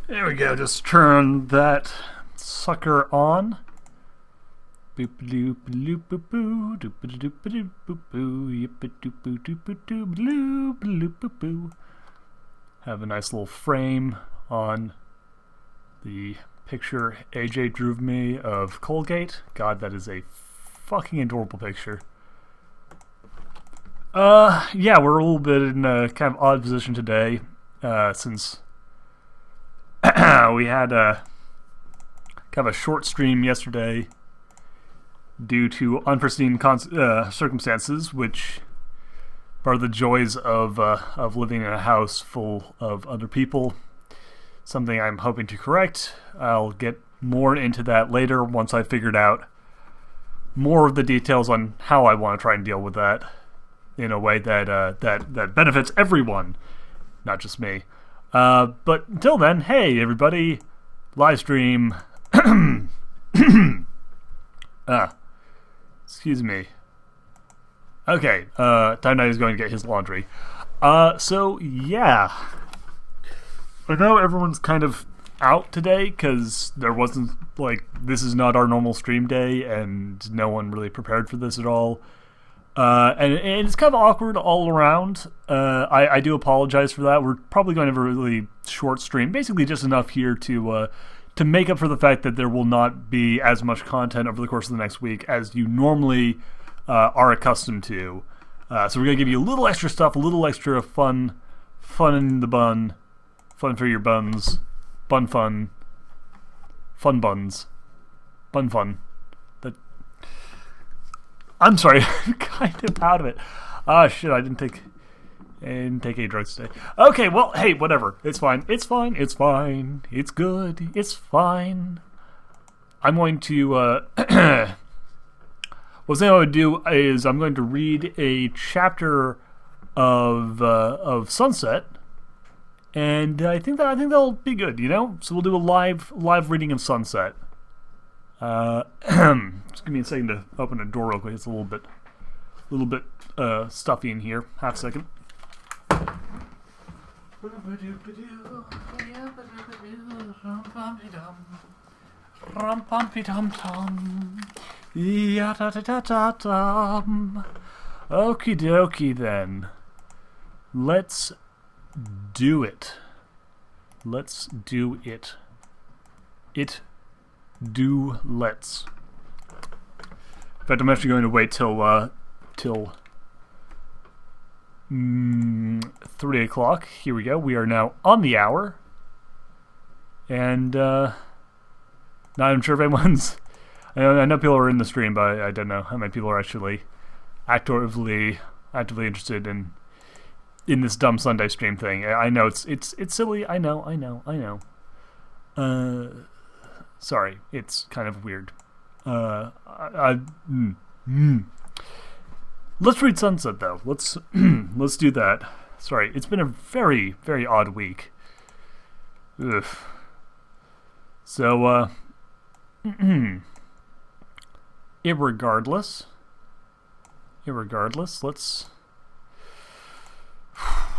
There we go, just turn that sucker on. Boop doop doop boop boo, doop doop doop boop boo, yip doop doop doop doop doop doop boo. Have a nice little frame on the picture AJ drew me of Colgate. God, that is a fucking adorable picture. Yeah, we're a little bit in a kind of odd position today, since we had a kind of a short stream yesterday due to unforeseen circumstances, which are the joys of living in a house full of other people. Something I'm hoping to correct. I'll get more into that later once I figured out more of the details on how I want to try and deal with that in a way that that benefits everyone, not just me. But until then, hey everybody, live stream. Excuse me. Okay, Time Knight is going to get his laundry. So yeah, I know everyone's kind of out today because there wasn't, like, this is not our normal stream day, and no one really prepared for this at all. And it's kind of awkward all around. I do apologize for that. We're probably going to have a really short stream, basically just enough here to make up for the fact that there will not be as much content over the course of the next week as you normally are accustomed to. So we're going to give you a little extra stuff, a little extra fun in the bun, fun for your buns, fun buns, bun fun. I'm sorry, I'm kind of out of it. Ah, shit, I didn't take any drugs today. Okay, well, hey, whatever. It's fine. It's fine. It's fine. It's good. It's fine. I'm going to, what I'm going to do is I'm going to read a chapter of Sunset, and I think that'll be good, you know? So we'll do a live reading of Sunset. Just give me a second to open a door real quick. It's a little bit stuffy in here. Half a second. Okie dokie then. Let's do it. Let's do it. Let's. In fact, I'm actually going to wait till 3 o'clock. Here we go. We are now on the hour, and not even sure if anyone's. I know people are in the stream, but I don't know how many people are actually actively interested in this dumb Sunday stream thing. I know it's silly. I know. Sorry, it's kind of weird. Let's read Sunset, though. Let's do that. Sorry, it's been a very, very odd week. Ugh. So, irregardless, let's.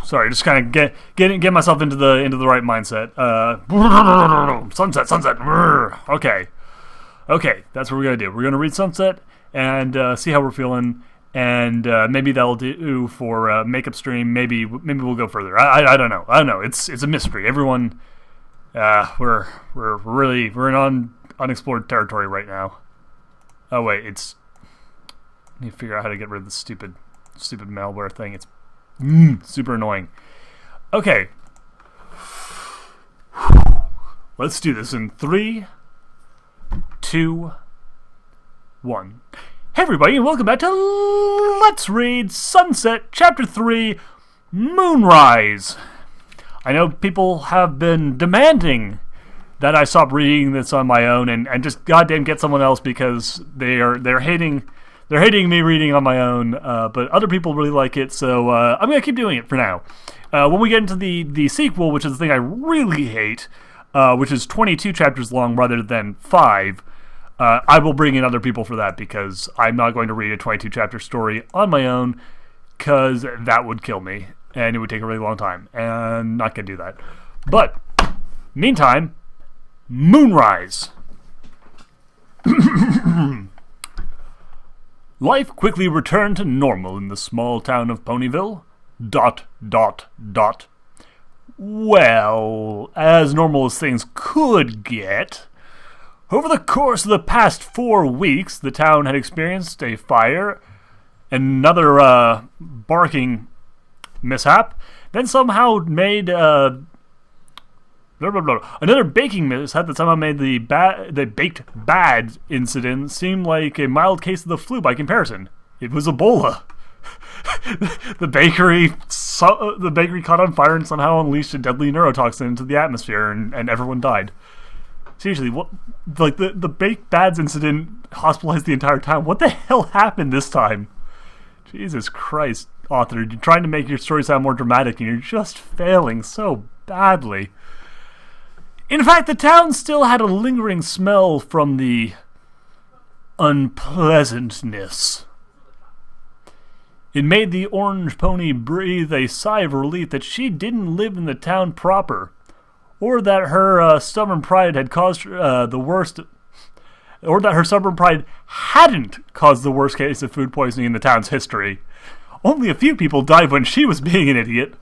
Sorry, just kind of get myself into the right mindset. Sunset. Okay, that's what we're gonna do. We're gonna read Sunset and see how we're feeling, and maybe that'll do for makeup stream. Maybe we'll go further. I don't know. It's a mystery. Everyone, we're in unexplored territory right now. Oh wait, I need to figure out how to get rid of this stupid malware thing. It's super annoying. Okay. Let's do this in 3, 2, 1. Hey everybody, and welcome back to Let's Read Sunset, Chapter 3, Moonrise. I know people have been demanding that I stop reading this on my own and just goddamn get someone else because they're hating me reading on my own, but other people really like it, so I'm going to keep doing it for now. When we get into the sequel, which is the thing I really hate, which is 22 chapters long rather than 5, I will bring in other people for that because I'm not going to read a 22 chapter story on my own because that would kill me and it would take a really long time, and I'm not going to do that. But Meantime, Moonrise. Life quickly returned to normal in the small town of Ponyville. ... Well, as normal as things could get. Over the course of the past 4 weeks, the town had experienced a fire, another barking mishap, then somehow made another baking mishap that somehow made the baked bad incident seem like a mild case of the flu by comparison. It was Ebola. The bakery caught on fire and somehow unleashed a deadly neurotoxin into the atmosphere, and everyone died. Seriously, what? Like the baked bads incident hospitalized the entire town. What the hell happened this time? Jesus Christ, author, you're trying to make your story sound more dramatic, and you're just failing so badly. In fact, the town still had a lingering smell from the unpleasantness. It made the orange pony breathe a sigh of relief that she didn't live in the town proper, or that her stubborn pride had caused the worst, or that her stubborn pride hadn't caused the worst case of food poisoning in the town's history. Only a few people died when she was being an idiot.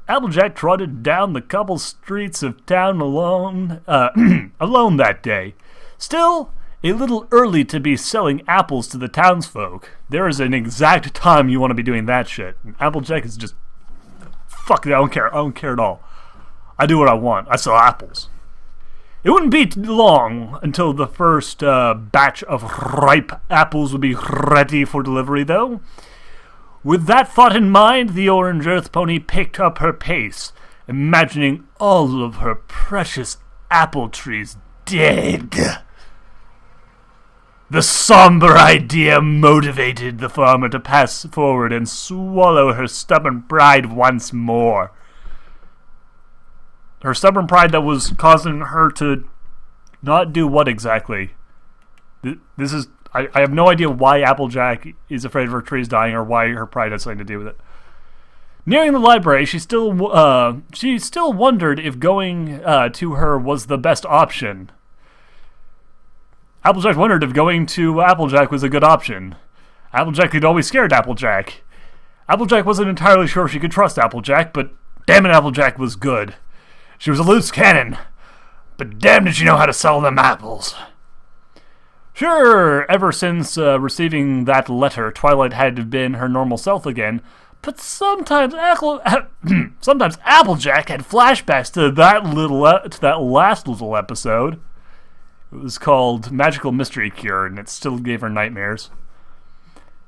Applejack trotted down the cobbled streets of town alone that day. Still, a little early to be selling apples to the townsfolk. There is an exact time you want to be doing that shit. And Applejack is just, fuck it, I don't care. I don't care at all. I do what I want. I sell apples. It wouldn't be long until the first batch of ripe apples would be ready for delivery, though. With that thought in mind, the orange earth pony picked up her pace, imagining all of her precious apple trees dead. The somber idea motivated the farmer to pass forward and swallow her stubborn pride once more. Her stubborn pride that was causing her to not do what exactly? This is... I have no idea why Applejack is afraid of her trees dying or why her pride has something to do with it. Nearing the library, she still wondered if going to her was the best option. Applejack wondered if going to Applejack was a good option. Applejack had always scared Applejack. Applejack wasn't entirely sure she could trust Applejack, but damn it, Applejack was good. She was a loose cannon, but damn did she know how to sell them apples. Sure, ever since receiving that letter, Twilight had been her normal self again, but sometimes Applejack had flashbacks to that last little episode. It was called Magical Mystery Cure, and it still gave her nightmares.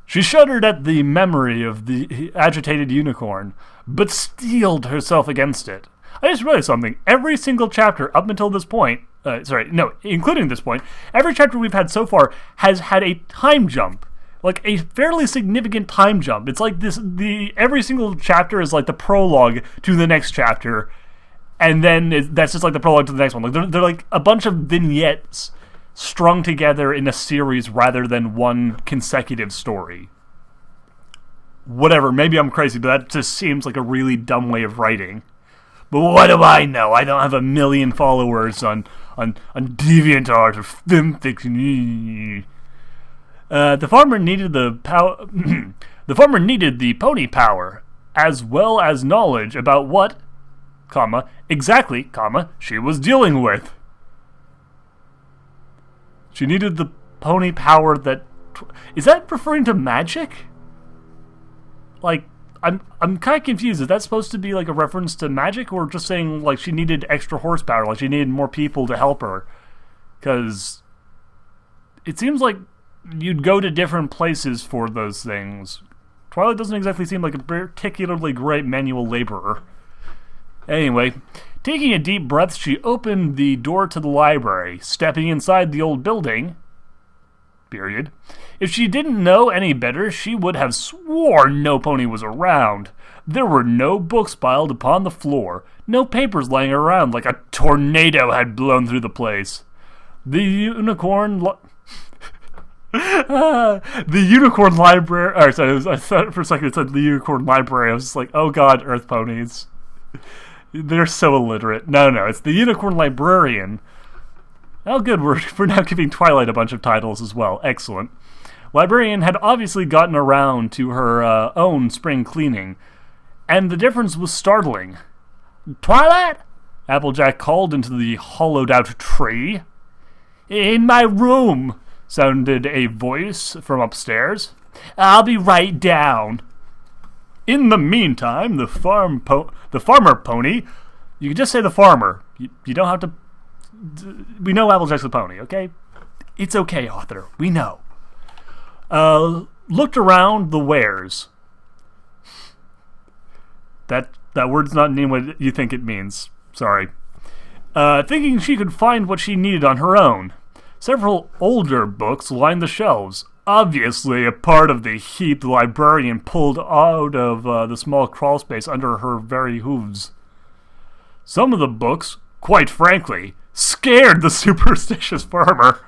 She shuddered at the memory of the agitated unicorn, but steeled herself against it. I just realized something. Every single chapter up until this point, including this point, every chapter we've had so far has had a time jump. Like a fairly significant time jump. It's like every single chapter is like the prologue to the next chapter, and then that's just like the prologue to the next one. Like they're like a bunch of vignettes strung together in a series rather than one consecutive story. Whatever, maybe I'm crazy, but that just seems like a really dumb way of writing. But what do I know? I don't have 1 million followers on DeviantArt or FimFiction. The farmer needed the power. The farmer needed the pony power, as well as knowledge about what, exactly, she was dealing with. She needed the pony power that. Is that referring to magic? Like, I'm kind of confused. Is that supposed to be like a reference to magic, or just saying like she needed extra horsepower, like she needed more people to help her? Because it seems like you'd go to different places for those things. Twilight doesn't exactly seem like a particularly great manual laborer. Anyway, taking a deep breath, she opened the door to the library, stepping inside the old building. Period. If she didn't know any better, she would have sworn no pony was around. There were no books piled upon the floor, no papers laying around like a tornado had blown through the place. The unicorn library. Sorry, I thought for a second it said the unicorn library. I was just like, oh god, earth ponies. They're so illiterate. No, it's the Unicorn Librarian. Oh, good, we're now giving Twilight a bunch of titles as well. Excellent. Librarian had obviously gotten around to her own spring cleaning, and the difference was startling. Twilight? Applejack called into the hollowed-out tree. In my room, sounded a voice from upstairs. I'll be right down. In the meantime, the farmer pony, you can just say the farmer. You don't have to... We know Applejack's the pony, okay? It's okay, author. We know. Looked around the wares. That word's not in what you think it means. Sorry. Thinking she could find what she needed on her own. Several older books lined the shelves. Obviously, a part of the heap the librarian pulled out of the small crawl space under her very hooves. Some of the books, quite frankly, scared the superstitious farmer,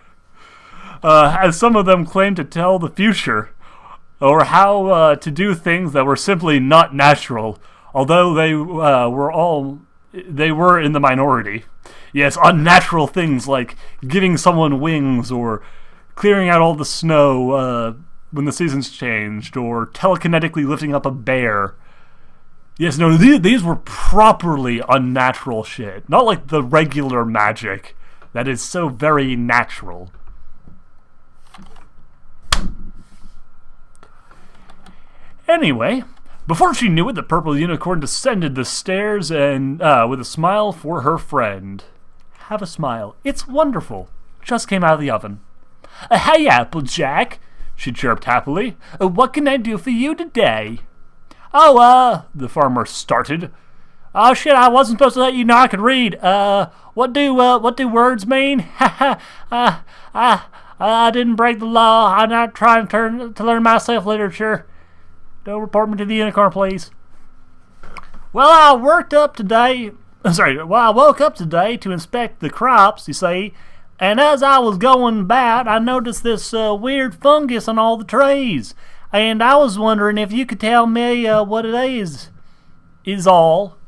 as some of them claimed to tell the future, or how to do things that were simply not natural, although they were in the minority. Yes, unnatural things like giving someone wings, or clearing out all the snow when the seasons changed, or telekinetically lifting up a bear. Yes, no, these were properly unnatural shit. Not like the regular magic that is so very natural. Anyway, before she knew it, the purple unicorn descended the stairs and with a smile for her friend. Have a smile. It's wonderful. Just came out of the oven. Hey, Applejack, she chirped happily. What can I do for you today? Oh, the farmer started. Oh shit, I wasn't supposed to let you know I could read. What do words mean? I didn't break the law. I'm not trying to learn myself literature. Don't report me to the unicorn, please. Well, I woke up today to inspect the crops, you see, and as I was going about, I noticed this weird fungus on all the trees, and I was wondering if you could tell me what it is all.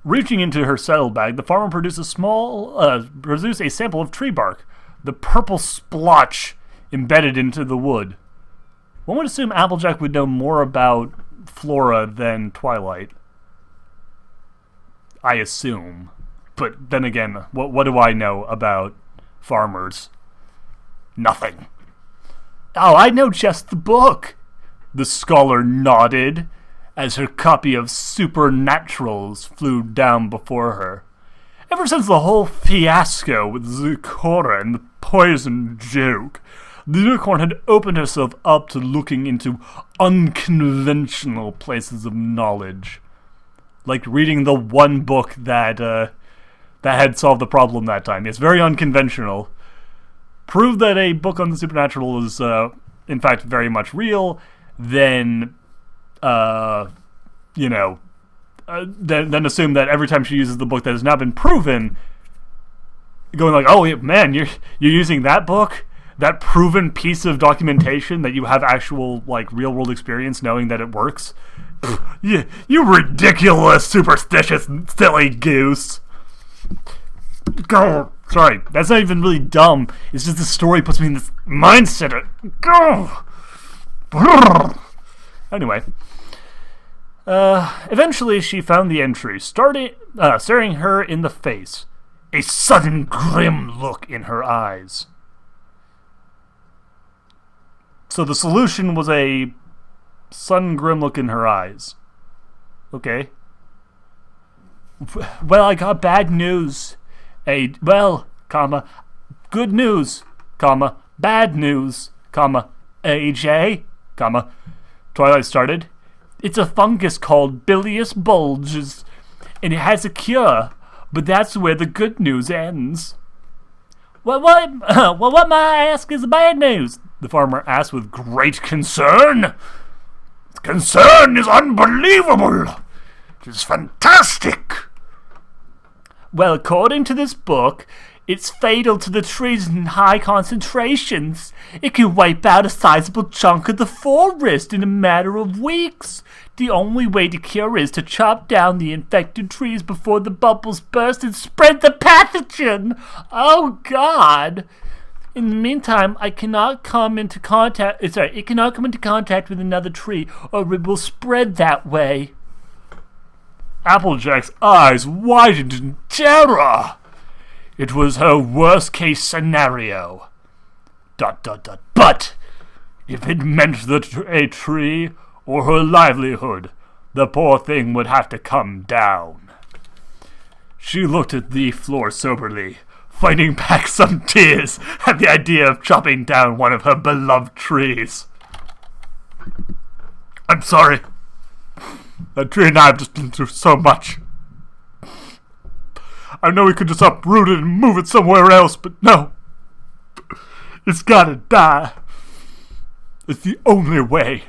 Reaching into her saddlebag, the farmer produced a sample of tree bark, the purple splotch embedded into the wood. One would assume Applejack would know more about flora than Twilight. I assume. But then again, what do I know about farmers? Nothing. Oh, I know just the book. The scholar nodded as her copy of Supernaturals flew down before her. Ever since the whole fiasco with Zecora and the poison joke, the unicorn had opened herself up to looking into unconventional places of knowledge. Like reading the one book that had solved the problem that time. It's very unconventional. Prove that a book on the supernatural is, in fact, very much real, then, then assume that every time she uses the book that has now been proven, going like, oh, man, you're using that book? That proven piece of documentation that you have actual, like, real-world experience knowing that it works? You ridiculous, superstitious, silly goose. Go. Sorry, that's not even really dumb. It's just the story puts me in this mindset. Go. Anyway. Eventually she found the entry, staring her in the face. A sudden grim look in her eyes. So the solution was a sudden grim look in her eyes. Okay. Well, I got bad news. Good news, bad news, AJ, Twilight started. It's a fungus called bilious bulges, and it has a cure, but that's where the good news ends. What may I ask is the bad news? The farmer asked with great concern. Concern is unbelievable. It is fantastic. Well, according to this book, it's fatal to the trees in high concentrations. It can wipe out a sizable chunk of the forest in a matter of weeks. The only way to cure is to chop down the infected trees before the bubbles burst and spread the pathogen. Oh, God. In the meantime, it cannot come into contact with another tree, or it will spread that way. Applejack's eyes widened in terror. It was her worst-case scenario. ... But if it meant a tree or her livelihood, the poor thing would have to come down. She looked at the floor soberly, fighting back some tears at the idea of chopping down one of her beloved trees. I'm sorry. That tree and I have just been through so much. I know we could just uproot it and move it somewhere else, but no. It's gotta die. It's the only way.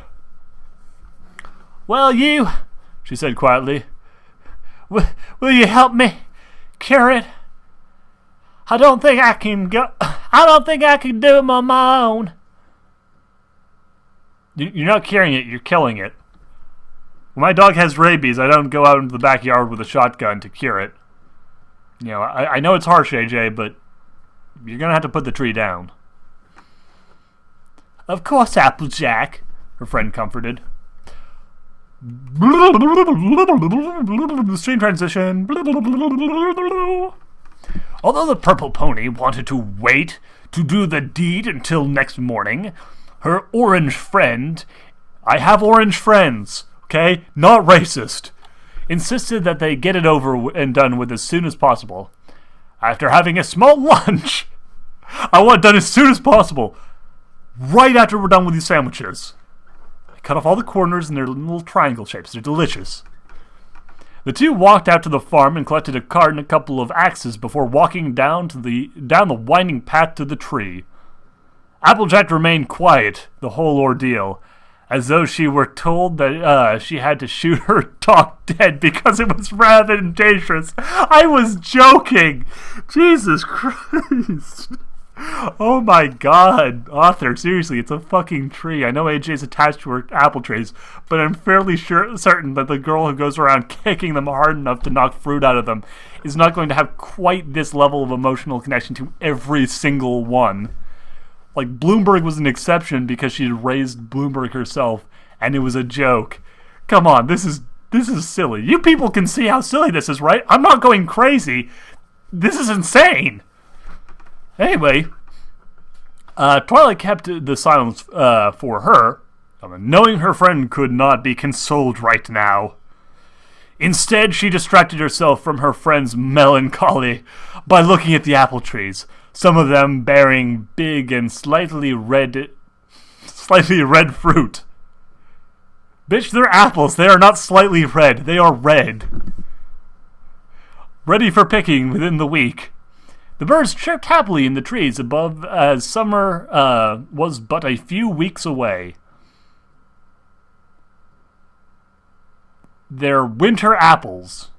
Well, she said quietly, will you help me cure it? I don't think I can do it on my own. You're not curing it, you're killing it. When my dog has rabies, I don't go out into the backyard with a shotgun to cure it. You know, I know it's harsh, AJ, but you're gonna have to put the tree down. Of course, Applejack, her friend comforted. Screen transition. Although the purple pony wanted to wait to do the deed until next morning, her orange friend, I have orange friends, okay, not racist, insisted that they get it over and done with as soon as possible. After having a small lunch, I want it done as soon as possible, right after we're done with these sandwiches. I cut off all the corners in their little triangle shapes. They're delicious. The two walked out to the farm and collected a cart and a couple of axes before walking down the winding path to the tree. Applejack remained quiet the whole ordeal, as though she were told that she had to shoot her dog dead because it was rather dangerous. I was joking! Jesus Christ! Oh my God, author, seriously, it's a fucking tree. I know AJ's attached to her apple trees, but I'm fairly certain that the girl who goes around kicking them hard enough to knock fruit out of them is not going to have quite this level of emotional connection to every single one. Like, Bloomberg was an exception because she had raised Bloomberg herself, and it was a joke. Come on, this is silly. You people can see how silly this is, right? I'm not going crazy. This is insane. Anyway, Twilight kept the silence for her, knowing her friend could not be consoled right now. Instead, she distracted herself from her friend's melancholy by looking at the apple trees, some of them bearing big and slightly red fruit. Bitch, they're apples. They are not slightly red. They are red. Ready for picking within the week. The birds chirped happily in the trees above as summer was but a few weeks away. They're winter apples.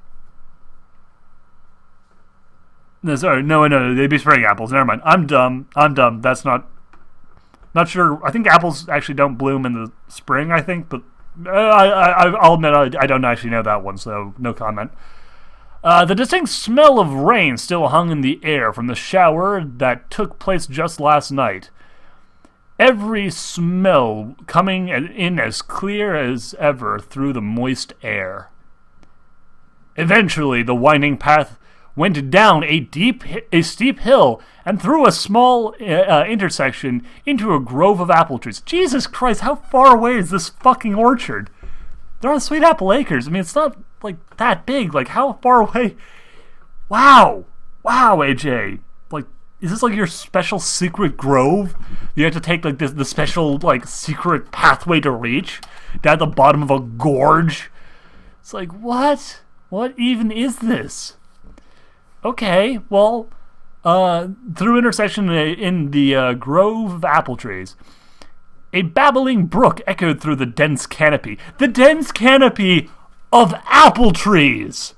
No, sorry, no, they'd be spring apples. Never mind. I'm dumb. That's not sure. I think apples actually don't bloom in the spring, I think, but I'll admit I don't actually know that one, so no comment. The distinct smell of rain still hung in the air from the shower that took place just last night. Every smell coming in as clear as ever through the moist air. Eventually, the winding path went down a steep hill and through a small intersection into a grove of apple trees. Jesus Christ, how far away is this fucking orchard? They're on Sweet Apple Acres. I mean, it's not like that big. Like, how far away? Wow, AJ. Like, is this like your special secret grove? You have to take like the special like secret pathway to reach down the bottom of a gorge. It's like, what? What even is this? Okay, well, through intersection in the grove of apple trees, a babbling brook echoed through the dense canopy. The dense canopy of apple trees!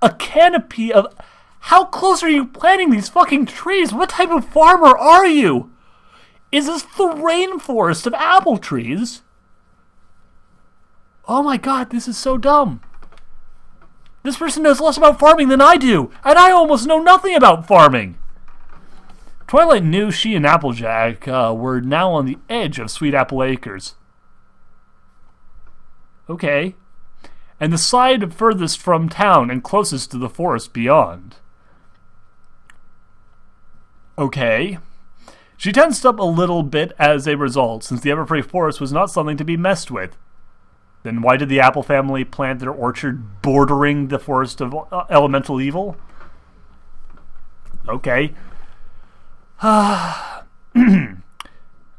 a canopy of... How close are you planting these fucking trees? What type of farmer are you? Is this the rainforest of apple trees? Oh my god, this is so dumb. This person knows less about farming than I do, and I almost know nothing about farming. Twilight knew she and Applejack were now on the edge of Sweet Apple Acres. Okay. And the side furthest from town and closest to the forest beyond. Okay. She tensed up a little bit as a result, since the Everfree Forest was not something to be messed with. Then why did the Apple family plant their orchard bordering the forest of elemental evil? Okay. Blah,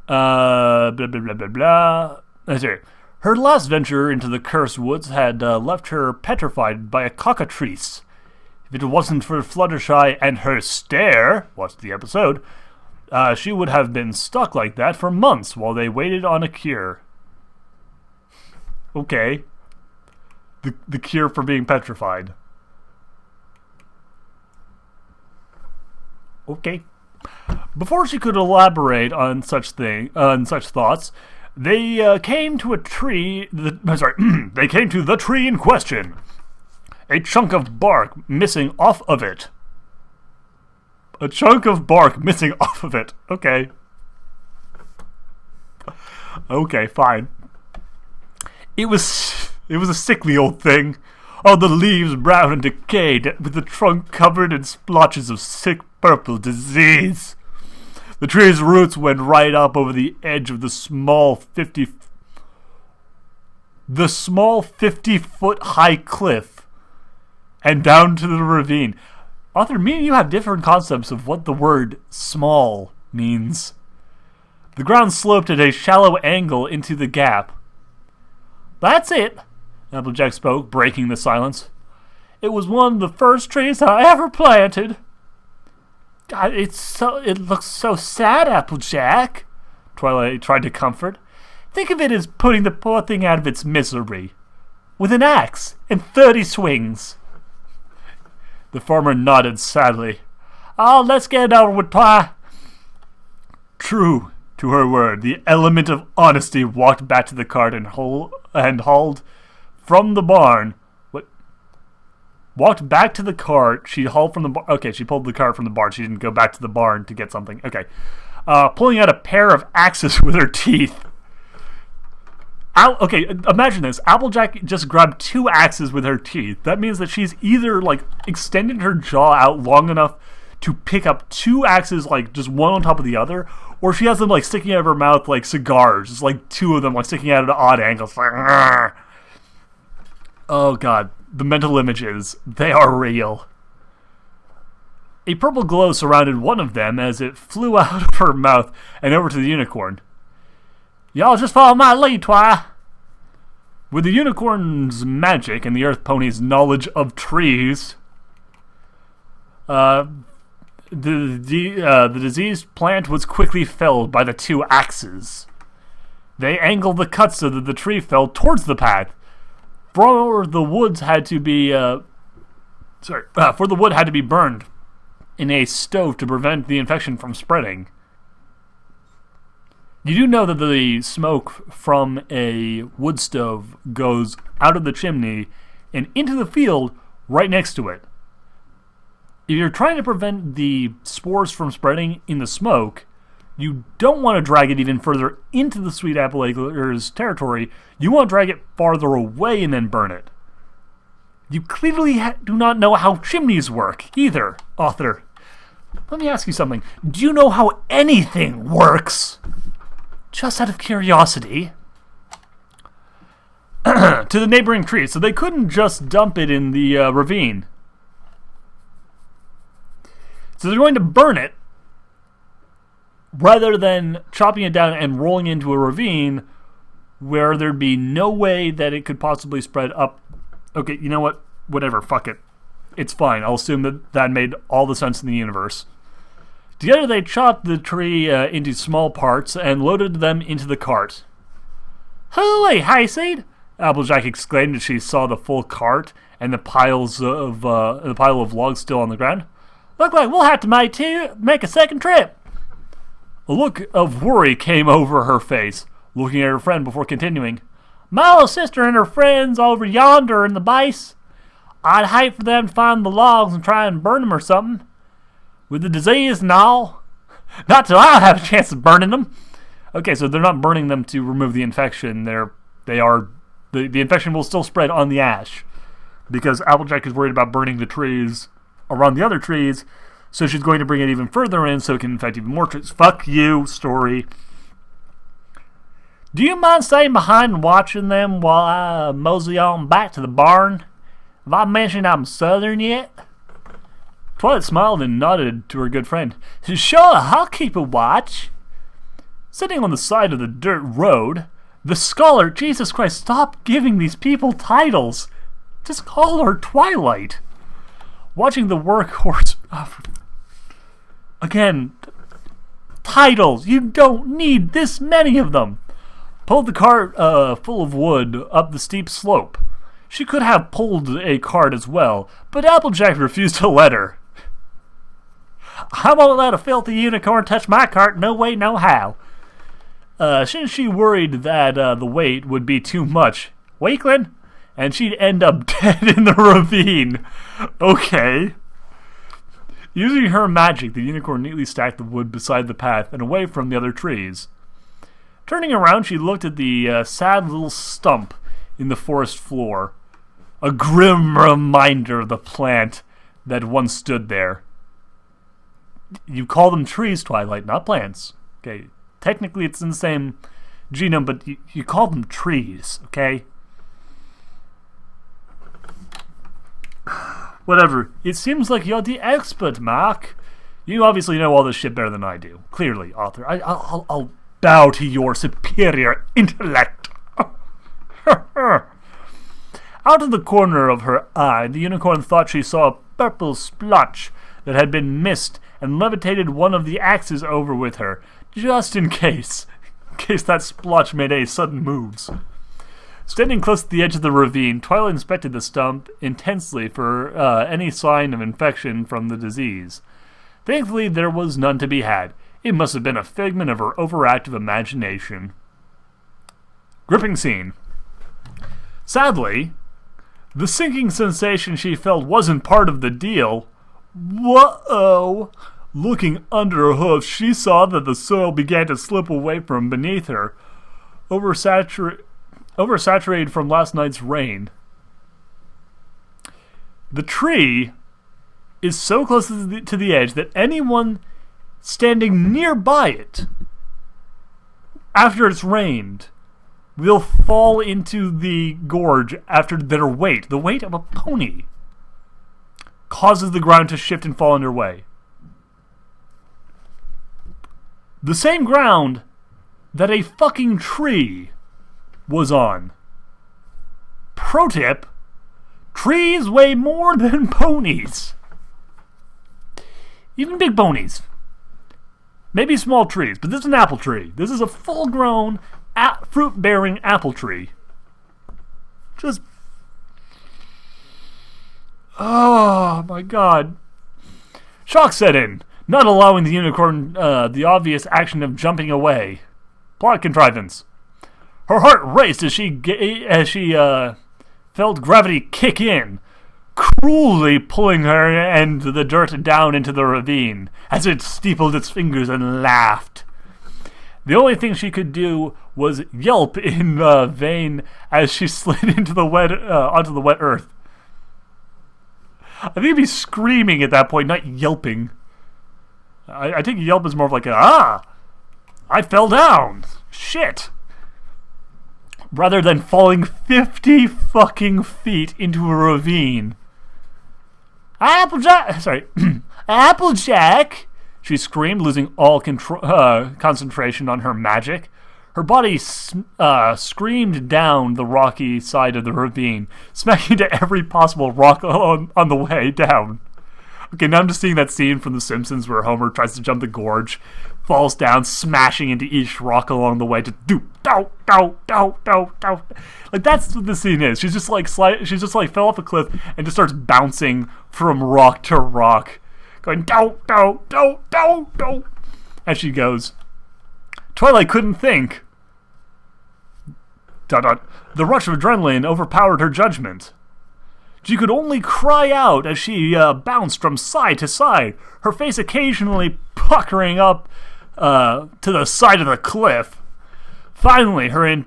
blah, blah, blah, blah. Her last venture into the cursed woods had left her petrified by a cockatrice. If it wasn't for Fluttershy and her stare, watch the episode, she would have been stuck like that for months while they waited on a cure. Okay. The cure for being petrified. Okay. Before she could elaborate on such thoughts, they came to a tree. They came to the tree in question. A chunk of bark missing off of it. A chunk of bark missing off of it. Okay. Okay, fine. It was a sickly old thing. All the leaves brown and decayed, with the trunk covered in splotches of sick purple disease. The tree's roots went right up over the edge of the small 50-foot high cliff and down to the ravine. Author, me and you have different concepts of what the word small means. The ground sloped at a shallow angle into the gap. That's it, Applejack spoke, breaking the silence. It was one of the first trees I ever planted. God, it looks so sad, Applejack, Twilight tried to comfort. Think of it as putting the poor thing out of its misery. With an axe and 30 swings. The farmer nodded sadly. Oh, let's get it over with, Twi. True to her word, the element of honesty walked back to the cart and hauled from the barn. What? Walked back to the cart. She hauled from the barn. Okay, she pulled the cart from the barn. She didn't go back to the barn to get something. Okay. Pulling out a pair of axes with her teeth. Okay, imagine this. Applejack just grabbed 2 axes with her teeth. That means that she's either, extended her jaw out long enough to pick up 2 axes, just one on top of the other, or she has them, sticking out of her mouth like cigars. Just, 2 of them, sticking out at odd angles. Oh, God. The mental images. They are real. A purple glow surrounded one of them as it flew out of her mouth and over to the unicorn. Y'all just follow my lead, Twi. With the unicorn's magic and the earth pony's knowledge of trees, the diseased plant was quickly felled by the 2 axes. They angled the cut so that the tree fell towards the path. For the wood had to be burned in a stove to prevent the infection from spreading. You do know that the smoke from a wood stove goes out of the chimney and into the field right next to it. If you're trying to prevent the spores from spreading in the smoke, you don't want to drag it even further into the Sweet Apple Acres territory. You want to drag it farther away and then burn it. You clearly do not know how chimneys work either, author. Let me ask you something. Do you know how anything works? Just out of curiosity. To the neighboring trees, so they couldn't just dump it in the ravine. So they're going to burn it rather than chopping it down and rolling into a ravine where there'd be no way that it could possibly spread up. Okay, you know what? Whatever, fuck it. It's fine. I'll assume that made all the sense in the universe. Together they chopped the tree into small parts and loaded them into the cart. Holy hayseed! Applejack exclaimed as she saw the full cart and the pile of logs still on the ground. Look like we'll have to make a second trip. A look of worry came over her face, looking at her friend before continuing. My little sister and her friends over yonder in the base. I'd hate for them to find the logs and try and burn them or something. With the disease and all. Not till I have a chance of burning them. Okay, so they're not burning them to remove the infection. The infection will still spread on the ash. Because Applejack is worried about burning the trees around the other trees. So she's going to bring it even further in so it can infect even more trees. Fuck you, story. Do you mind staying behind and watching them while I mosey on back to the barn? Have I mentioned I'm southern yet? Twilight smiled and nodded to her good friend. Sure, I'll keep a watch. Sitting on the side of the dirt road, the scholar, Jesus Christ, stop giving these people titles. Just call her Twilight. Watching the workhorse... Again, titles. You don't need this many of them. Pulled the cart full of wood up the steep slope. She could have pulled a cart as well, but Applejack refused to let her. I won't let a filthy unicorn touch my cart, no way, no how. Since she worried that the weight would be too much, weakling, and she'd end up dead in the ravine. Okay. Using her magic, the unicorn neatly stacked the wood beside the path and away from the other trees. Turning around, she looked at the sad little stump in the forest floor. A grim reminder of the plant that once stood there. You call them trees, Twilight, not plants. Okay, technically it's in the same genome, but you call them trees, okay? Whatever. It seems like you're the expert, Mark. You obviously know all this shit better than I do. Clearly, author. I'll bow to your superior intellect. Out of the corner of her eye, the unicorn thought she saw a purple splotch that had been mist and levitated one of the axes over with her, just in case that splotch made any sudden moves. Standing close to the edge of the ravine, Twilight inspected the stump intensely for any sign of infection from the disease. Thankfully, there was none to be had. It must have been a figment of her overactive imagination. Gripping scene. Sadly, the sinking sensation she felt wasn't part of the deal. Whoa! Looking under her hoof, she saw that the soil began to slip away from beneath her, oversaturated from last night's rain. The tree is so close to the edge that anyone standing nearby it, after it's rained, will fall into the gorge after their weight. The weight of a pony causes the ground to shift and fall in their way. The same ground that a fucking tree was on. Pro tip: trees weigh more than ponies. Even big ponies. Maybe small trees, but this is an apple tree. This is a full-grown, fruit-bearing apple tree. Just... oh, my God. Shock set in, not allowing the unicorn the obvious action of jumping away. Plot contrivance. Her heart raced as she felt gravity kick in, cruelly pulling her and the dirt down into the ravine, as it steepled its fingers and laughed. The only thing she could do was yelp in vain as she slid into the onto the wet earth. I think he'd be screaming at that point, not yelping. I think yelp is more of like I fell down. Shit. Rather than falling 50 fucking feet into a ravine. Applejack, she screamed, losing all concentration on her magic. Her body screamed down the rocky side of the ravine, smacking into every possible rock on the way down. Okay, now I'm just seeing that scene from The Simpsons where Homer tries to jump the gorge, falls down, smashing into each rock along the way to do dow dow dow dow dow. Like that's what the scene is. She's just like fell off a cliff and just starts bouncing from rock to rock, going dow dow dow dow dow as she goes. Twilight couldn't think. ... The rush of adrenaline overpowered her judgment. She could only cry out as she bounced from side to side, her face occasionally puckering up to the side of the cliff. Finally, an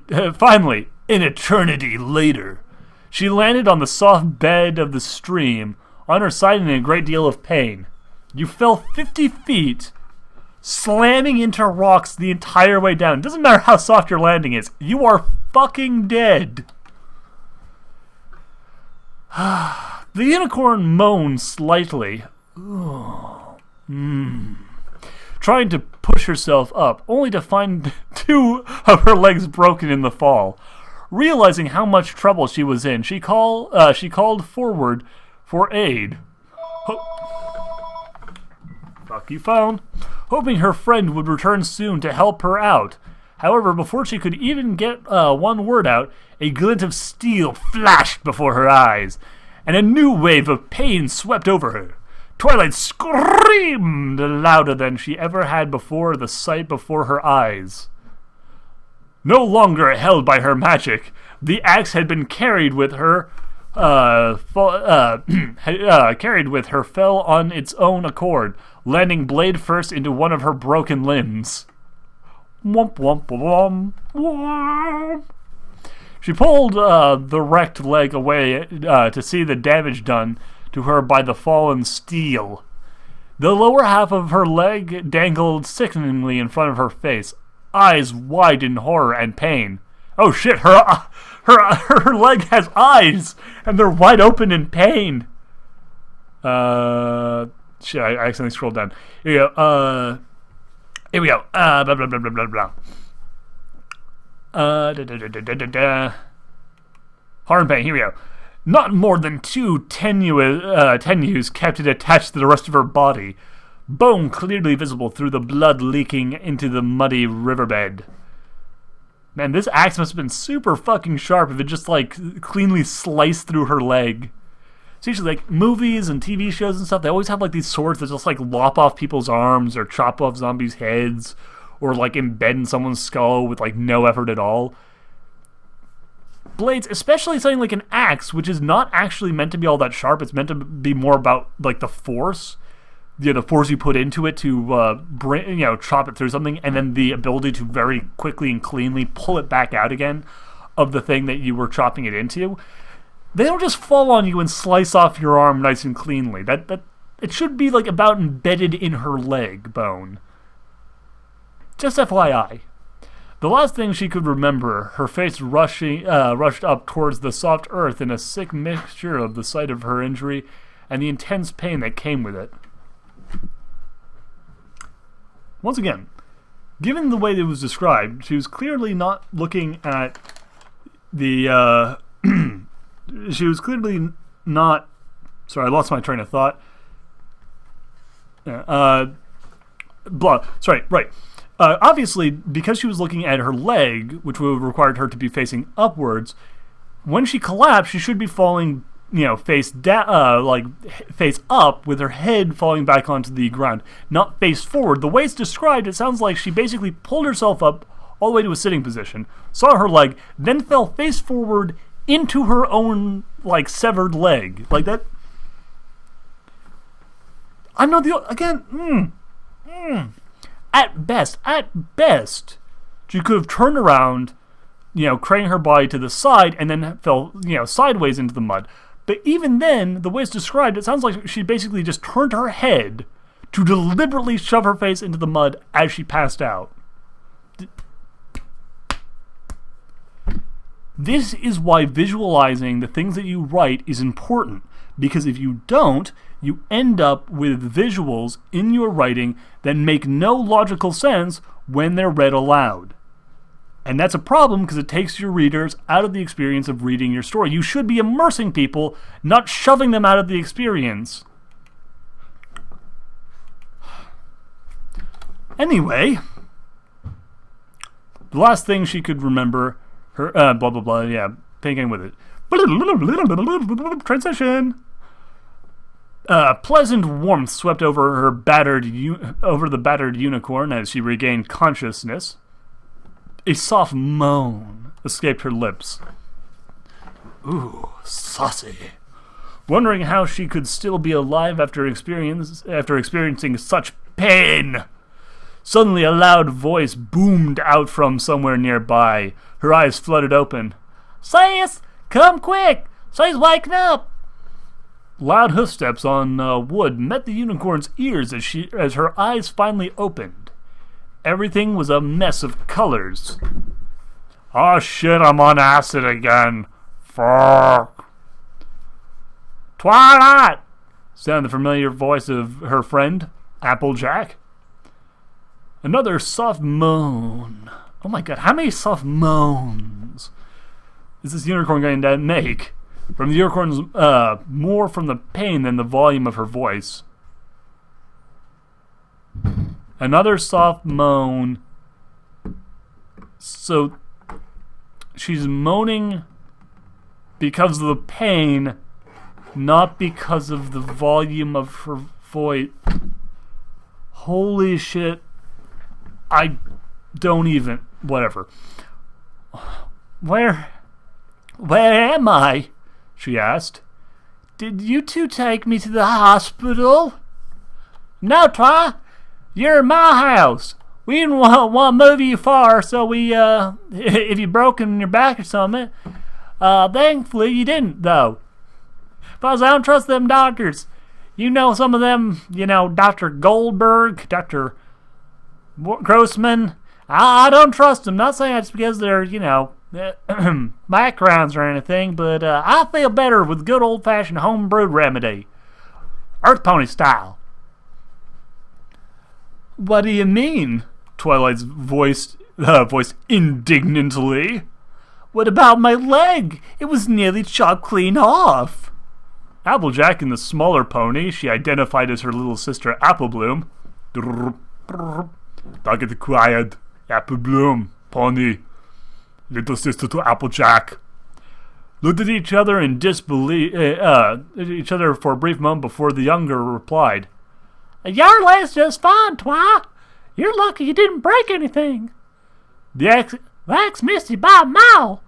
eternity later, she landed on the soft bed of the stream, on her side in a great deal of pain. You fell 50 feet, slamming into rocks the entire way down. It doesn't matter how soft your landing is, you are fucking dead. The unicorn moaned slightly, trying to push herself up, only to find 2 of her legs broken in the fall. Realizing how much trouble she was in, she called forward for aid. Fuck you, phone. Hoping her friend would return soon to help her out. However, before she could even get one word out, a glint of steel flashed before her eyes, and a new wave of pain swept over her. Twilight screamed louder than she ever had before the sight before her eyes. No longer held by her magic, the axe had been carried with her, fell on its own accord, landing blade first into one of her broken limbs. Womp womp womp womp. She pulled the wrecked leg away to see the damage done to her by the fallen steel. The lower half of her leg dangled sickeningly in front of her face, eyes wide in horror and pain. Oh shit, her leg has eyes, and they're wide open in pain. Shit, I accidentally scrolled down. Here we go. Here we go. Blah, blah, blah, blah, blah, blah. Heart and pain. Here we go. Not more than 2 tenues kept it attached to the rest of her body. Bone clearly visible through the blood leaking into the muddy riverbed. Man, this axe must have been super fucking sharp if it just, like, cleanly sliced through her leg. It's usually, like, movies and TV shows and stuff, they always have, like, these swords that just, like, lop off people's arms or chop off zombies' heads or, like, embed in someone's skull with, like, no effort at all. Blades, especially something like an axe, which is not actually meant to be all that sharp, it's meant to be more about, like, the force. The force you put into it to chop it through something, and then the ability to very quickly and cleanly pull it back out again of the thing that you were chopping it into. They don't just fall on you and slice off your arm nice and cleanly. That it should be like about embedded in her leg bone. Just FYI. The last thing she could remember, her face rushed up towards the soft earth in a sick mixture of the sight of her injury and the intense pain that came with it. Once again, given the way that it was described, she was clearly not looking at the, she was clearly not, sorry, I lost my train of thought. Obviously, because she was looking at her leg, which would have required her to be facing upwards, when she collapsed, she should be falling, face down, face up, with her head falling back onto the ground, not face forward. The way it's described, it sounds like she basically pulled herself up all the way to a sitting position, saw her leg, then fell face forward into her own, severed leg. Like that. I'm not the, again, At best, she could have turned around, craning her body to the side, and then fell, sideways into the mud. But even then, the way it's described, it sounds like she basically just turned her head to deliberately shove her face into the mud as she passed out. This is why visualizing the things that you write is important, because if you don't, you end up with visuals in your writing that make no logical sense when they're read aloud. And that's a problem because it takes your readers out of the experience of reading your story. You should be immersing people, not shoving them out of the experience. Anyway, the last thing she could remember, her, blah, blah, blah, yeah, pinging with it. Transition. Pleasant warmth swept over her over the battered unicorn as she regained consciousness. A soft moan escaped her lips. Ooh, saucy. Wondering how she could still be alive after experiencing such pain. Suddenly a loud voice boomed out from somewhere nearby. Her eyes fluttered open. "Sis, come quick! She's waking up!" Loud hoofsteps on wood met the unicorn's ears as her eyes finally opened. Everything was a mess of colors. "Oh shit, I'm on acid again. Fuck." "Twilight!" sounded the familiar voice of her friend, Applejack. Another soft moan. Oh my god, how many soft moans is this unicorn going to make? From the unicorn's, more from the pain than the volume of her voice. Another soft moan. So, she's moaning because of the pain, not because of the volume of her voice. Holy shit. I don't even... Whatever. Where am I?" she asked. "Did you two take me to the hospital?" "No, Twa. You're in my house. We didn't want to move you far, so we, if you broken your back or something. Thankfully you didn't, though. Because I don't trust them doctors. You know some of them, Dr. Goldberg, Dr. Grossman. I don't trust them. Not saying that's because they're, backgrounds or anything, but I feel better with good old-fashioned home-brewed remedy. Earth Pony style." "What do you mean?" Twilight's voiced indignantly. "What about my leg? It was nearly chopped clean off." Applejack and the smaller pony she identified as her little sister Applebloom. "Don't get quiet, Applebloom, pony. Little sister to Applejack." Looked at each other in disbelief, each other for a brief moment before the younger replied, "Your leg's just fine, Twa. You're lucky you didn't break anything. The axe missed you by a mile."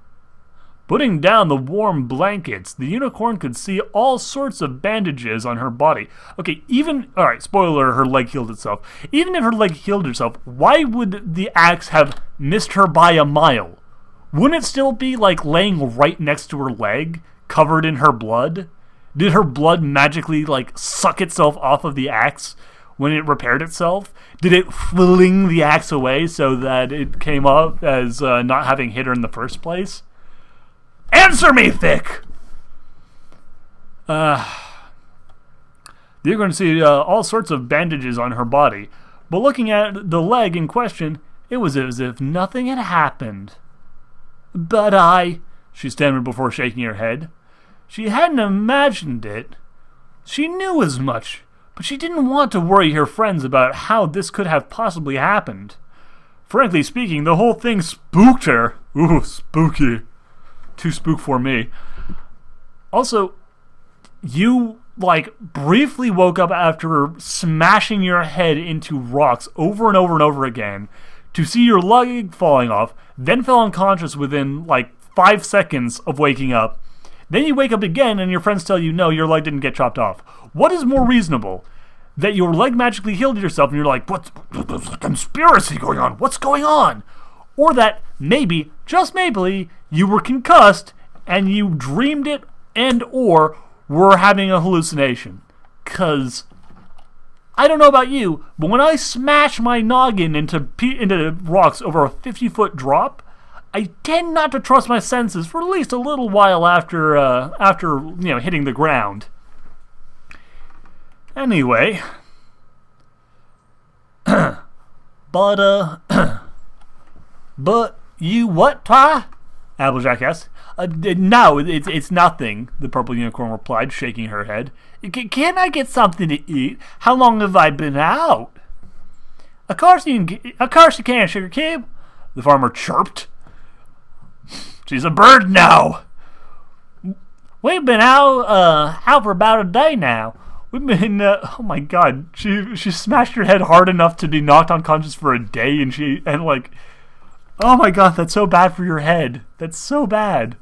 Putting down the warm blankets, the unicorn could see all sorts of bandages on her body. Okay, alright, spoiler, her leg healed itself. Even if her leg healed itself, why would the axe have missed her by a mile? Wouldn't it still be, laying right next to her leg, covered in her blood? Did her blood magically, suck itself off of the axe when it repaired itself? Did it fling the axe away so that it came up as not having hit her in the first place? Answer me, Thick! You're going to see all sorts of bandages on her body, but looking at the leg in question, it was as if nothing had happened. "But she stammered before shaking her head. She hadn't imagined it. She knew as much, but she didn't want to worry her friends about how this could have possibly happened. Frankly speaking, the whole thing spooked her. Ooh, spooky. Too spook for me. Also, you, briefly woke up after smashing your head into rocks over and over and over again to see your leg falling off, then fell unconscious within, 5 seconds of waking up. Then you wake up again and your friends tell you, no, your leg didn't get chopped off. What is more reasonable? That your leg magically healed yourself and you're like, what's a conspiracy going on? What's going on? Or that maybe, just maybe, you were concussed and you dreamed it and or were having a hallucination. 'Cause I don't know about you, but when I smash my noggin into rocks over a 50-foot drop, I tend not to trust my senses for at least a little while after hitting the ground. Anyway, but you what, Twa? Applejack asked. No, it's nothing, the purple unicorn replied, shaking her head. Can I get something to eat? How long have I been out? Of course you can, Sugar Cube, the farmer chirped. She's a bird now. We've been out for about a day now. We've been, oh my god, she smashed her head hard enough to be knocked unconscious for a day, and like, oh my god, that's so bad for your head. That's so bad.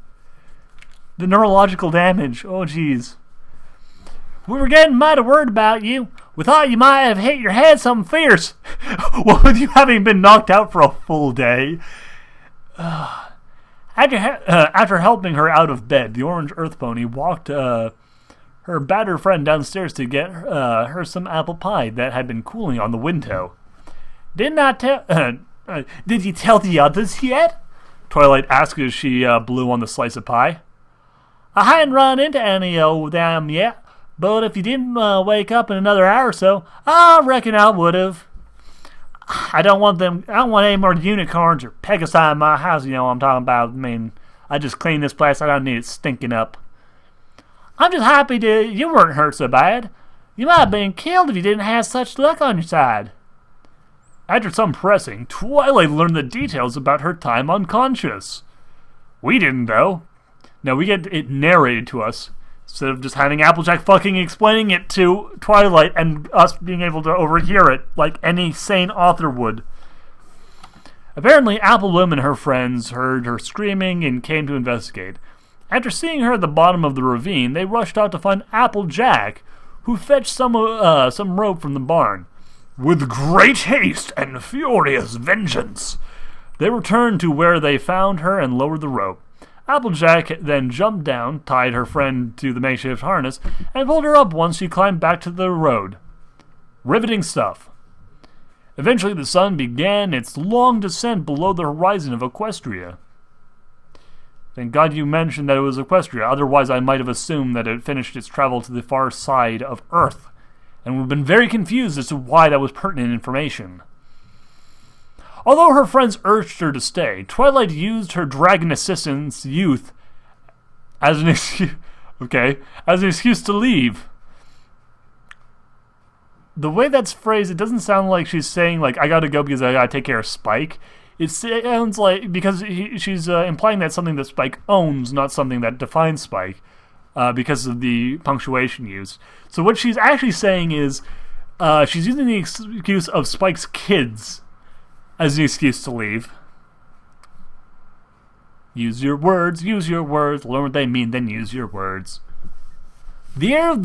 The neurological damage, oh jeez. We were getting mighty worried about you. We thought you might have hit your head something fierce. Well, with you having been knocked out for a full day. After helping her out of bed, the orange earth pony walked her battered friend downstairs to get her some apple pie that had been cooling on the window. Did you tell the others yet? Twilight asked as she blew on the slice of pie. I hadn't run into any of them yet, but if you didn't wake up in another hour or so, I reckon I would have. I don't want any more unicorns or pegasi in my house, you know what I'm talking about. I mean, I just cleaned this place, I don't need it stinking up. I'm just happy you weren't hurt so bad. You might have been killed if you didn't have such luck on your side. After some pressing, Twilight learned the details about her time unconscious. We didn't, though. Now we get it narrated to us, instead of just having Applejack fucking explaining it to Twilight and us being able to overhear it like any sane author would. Apparently, Applebloom and her friends heard her screaming and came to investigate. After seeing her at the bottom of the ravine, they rushed out to find Applejack, who fetched some rope from the barn. With great haste and furious vengeance, they returned to where they found her and lowered the rope. Applejack then jumped down, tied her friend to the makeshift harness, and pulled her up once she climbed back to the road. Riveting stuff. Eventually the sun began its long descent below the horizon of Equestria. Thank God you mentioned that it was Equestria, otherwise I might have assumed that it finished its travel to the far side of Earth, and would have been very confused as to why that was pertinent information. Although her friends urged her to stay, Twilight used her dragon assistant's youth as an excuse to leave. The way that's phrased, it doesn't sound like she's saying, like, I gotta go because I gotta take care of Spike. It sounds like, because she's implying that's something that Spike owns, not something that defines Spike, because of the punctuation used. So what she's actually saying is, she's using the excuse of Spike's kids as an excuse to leave. Use your words, learn what they mean, then use your words. The air of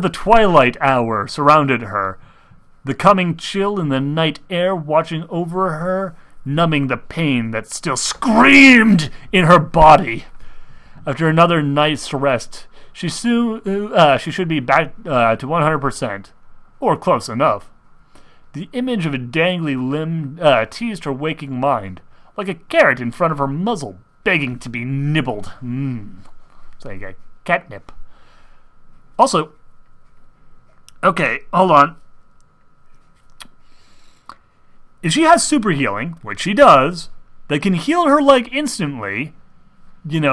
the twilight hour surrounded her, the coming chill in the night air watching over her, numbing the pain that still screamed in her body. After another night's rest, she should be back to 100%, or close enough. The image of a dangly limb teased her waking mind, like a carrot in front of her muzzle, begging to be nibbled. It's like a catnip. Also, okay, hold on. If she has super healing, which she does, that can heal her leg instantly,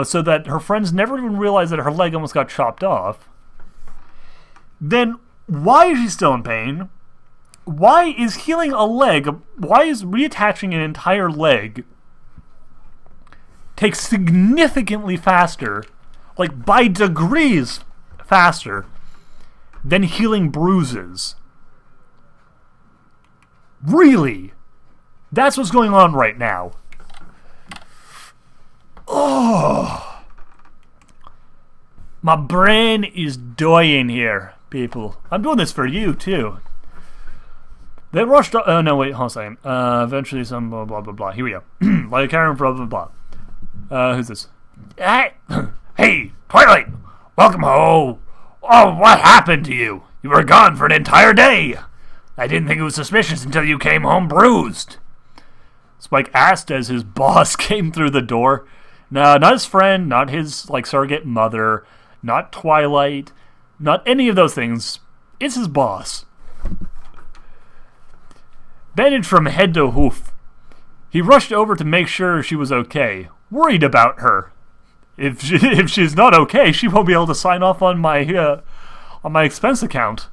so that her friends never even realize that her leg almost got chopped off, then why is she still in pain? Why is healing a leg, why is reattaching an entire leg take significantly faster, like by degrees faster, than healing bruises? Really? That's what's going on right now. Oh, my brain is dying here, people. I'm doing this for you, too. They rushed up. Oh, no, wait, hold on a second. Eventually, some blah, blah, blah, blah. Here we go. Like Karen, blah, blah, blah. Who's this? Hey, Twilight! Welcome home! Oh, what happened to you? You were gone for an entire day! I didn't think it was suspicious until you came home bruised. Spike asked as his boss came through the door. No, not his friend, not his, surrogate mother, not Twilight, not any of those things. It's his boss. Bandaged from head to hoof, he rushed over to make sure she was okay, worried about her. If she's not okay, she won't be able to sign off on my expense account.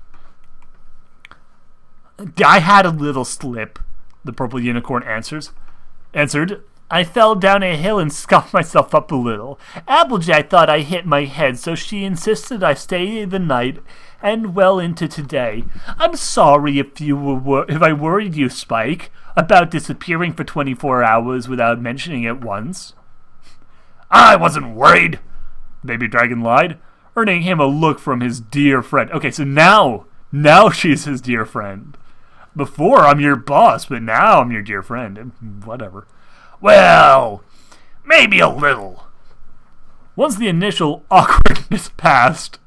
I had a little slip, the purple unicorn answered. I fell down a hill and scuffed myself up a little. Applejack thought I hit my head, so she insisted I stay the night and well into today. I'm sorry if I worried you, Spike, about disappearing for 24 hours without mentioning it once. I wasn't worried, Baby Dragon lied, earning him a look from his dear friend. Okay, so now she's his dear friend. Before, I'm your boss, but now I'm your dear friend. Whatever. Well, maybe a little. Once the initial awkwardness passed.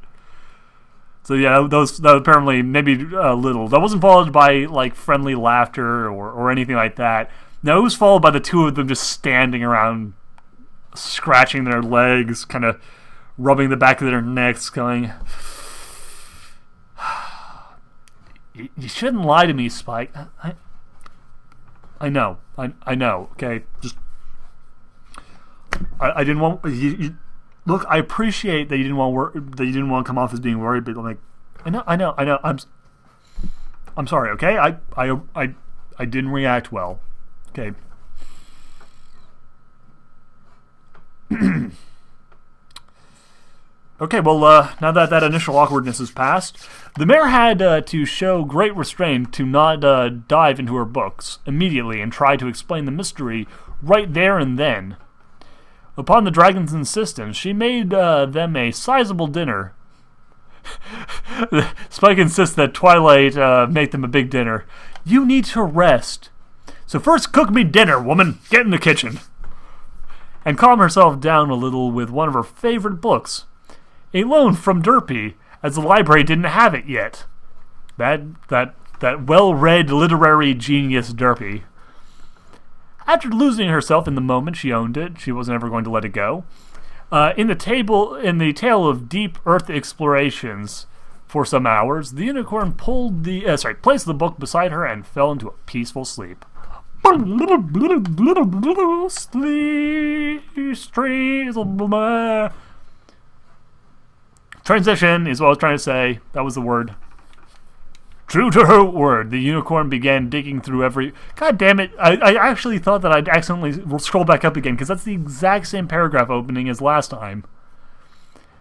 So yeah, that apparently maybe a little. That wasn't followed by like friendly laughter or anything like that. No, it was followed by the two of them just standing around, scratching their legs, kind of rubbing the back of their necks, going, "You shouldn't lie to me, Spike. I know. I know. Okay, just I didn't want you. Look, I appreciate that you didn't want to come off as being worried, but like, I know. I'm sorry. Okay, I didn't react well. Okay." Okay, well, now that initial awkwardness is past, the mayor had to show great restraint to not dive into her books immediately and try to explain the mystery right there and then. Upon the dragon's insistence, she made them a sizable dinner. Spike insists that Twilight make them a big dinner. You need to rest. So first cook me dinner, woman. Get in the kitchen. And calm herself down a little with one of her favorite books. A loan from Derpy, as the library didn't have it yet. That well-read literary genius Derpy. After losing herself in the moment she owned it, she wasn't ever going to let it go. In the tale of deep Earth explorations for some hours, the unicorn placed the book beside her and fell into a peaceful sleep. Transition is what I was trying to say. That was the word. True to her word, the unicorn began digging through every... God damn it, I actually thought that I'd accidentally scroll back up again, because that's the exact same paragraph opening as last time.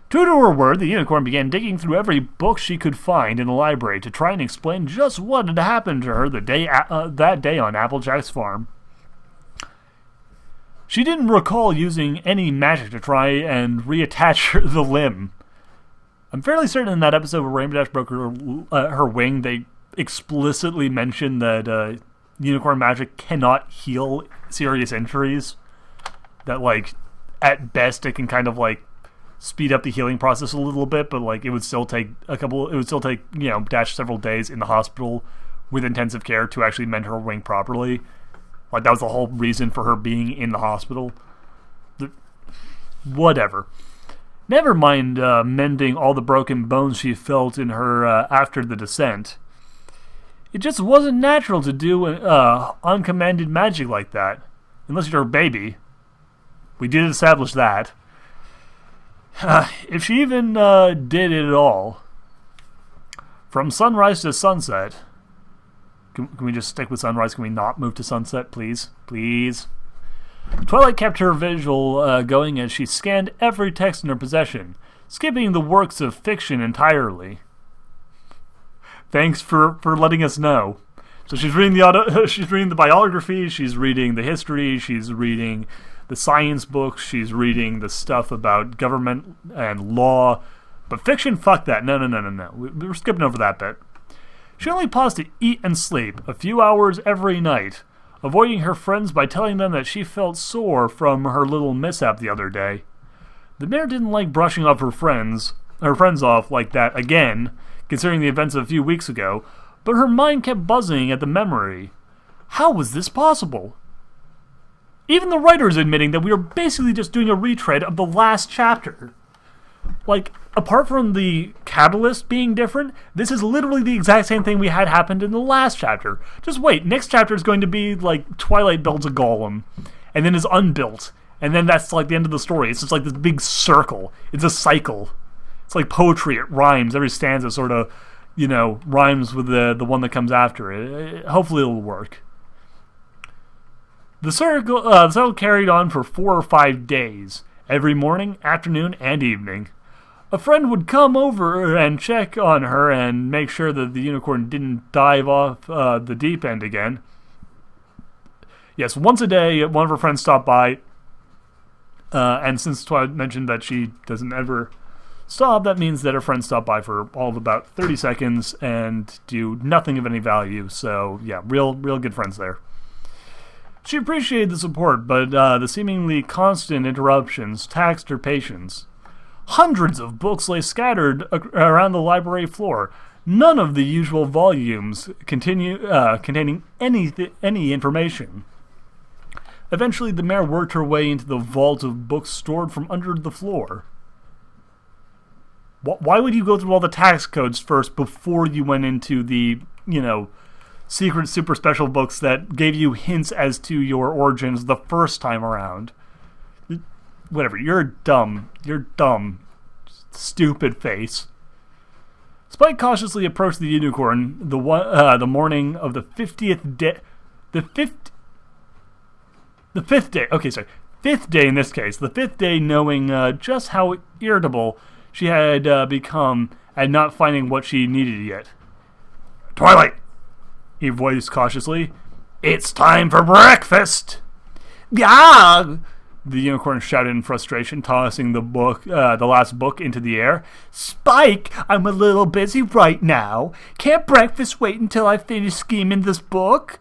True to her word, the unicorn began digging through every book she could find in the library to try and explain just what had happened to her that day on Applejack's farm. She didn't recall using any magic to try and reattach the limb. I'm fairly certain in that episode where Rainbow Dash broke her wing, they explicitly mentioned that unicorn magic cannot heal serious injuries. That, like, at best it can kind of, like, speed up the healing process a little bit, but, like, it would still take Dash several days in the hospital with intensive care to actually mend her wing properly. Like, that was the whole reason for her being in the hospital. Whatever. Never mind mending all the broken bones she felt in her after the descent. It just wasn't natural to do uncommanded magic like that. Unless you're a baby. We did establish that. If she even did it at all. From sunrise to sunset. Can we just stick with sunrise? Can we not move to sunset, please? Please. Twilight kept her visual going as she scanned every text in her possession, skipping the works of fiction entirely. Thanks for letting us know. So she's reading the biography, she's reading the history, she's reading the science books, she's reading the stuff about government and law. But fiction, fuck that. No. We're skipping over that bit. She only paused to eat and sleep a few hours every night, avoiding her friends by telling them that she felt sore from her little mishap the other day. The mayor didn't like brushing off her friends off like that again, considering the events of a few weeks ago, but her mind kept buzzing at the memory. How was this possible? Even the writers admitting that we were basically just doing a retread of the last chapter. Like, apart from the catalyst being different, this is literally the exact same thing we had happened in the last chapter. Just wait, next chapter is going to be like Twilight builds a golem, and then is unbuilt, and then that's like the end of the story. It's just like this big circle. It's a cycle. It's like poetry, it rhymes. Every stanza sort of rhymes with the one that comes after it. Hopefully it'll work. The circle carried on for 4 or 5 days, every morning, afternoon, and evening. A friend would come over and check on her and make sure that the unicorn didn't dive off the deep end again. Yes, once a day, one of her friends stopped by, and since Twilight mentioned that she doesn't ever stop, that means that her friends stop by for all of about 30 seconds and do nothing of any value. So, yeah, real good friends there. She appreciated the support, but the seemingly constant interruptions taxed her patience. Hundreds of books lay scattered around the library floor, none of the usual volumes containing any information. Eventually, the mare worked her way into the vault of books stored from under the floor. Why would you go through all the tax codes first before you went into the, secret super special books that gave you hints as to your origins the first time around? Whatever, you're dumb, stupid face. Spike cautiously approached the unicorn the morning of the 50th day. The fifth day. Okay, sorry. 5th day in this case. The 5th day, knowing just how irritable she had become at not finding what she needed yet. Twilight, he voiced cautiously. It's time for breakfast. Yeah. The unicorn shouted in frustration, tossing the last book into the air. Spike, I'm a little busy right now. Can't breakfast wait until I finish scheming this book?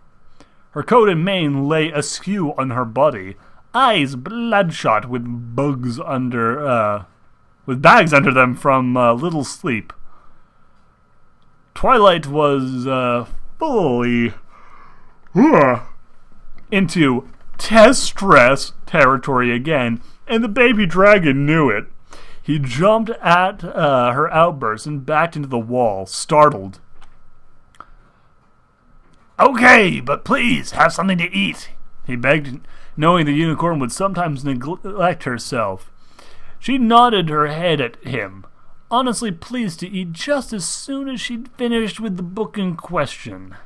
Her coat and mane lay askew on her body, eyes bloodshot with bags under them from little sleep. Twilight was fully into test stress territory again, and the baby dragon knew it. He jumped at her outburst and backed into the wall, startled. Okay, but please, have something to eat, he begged, knowing the unicorn would sometimes neglect herself. She nodded her head at him, honestly pleased to eat just as soon as she'd finished with the book in question.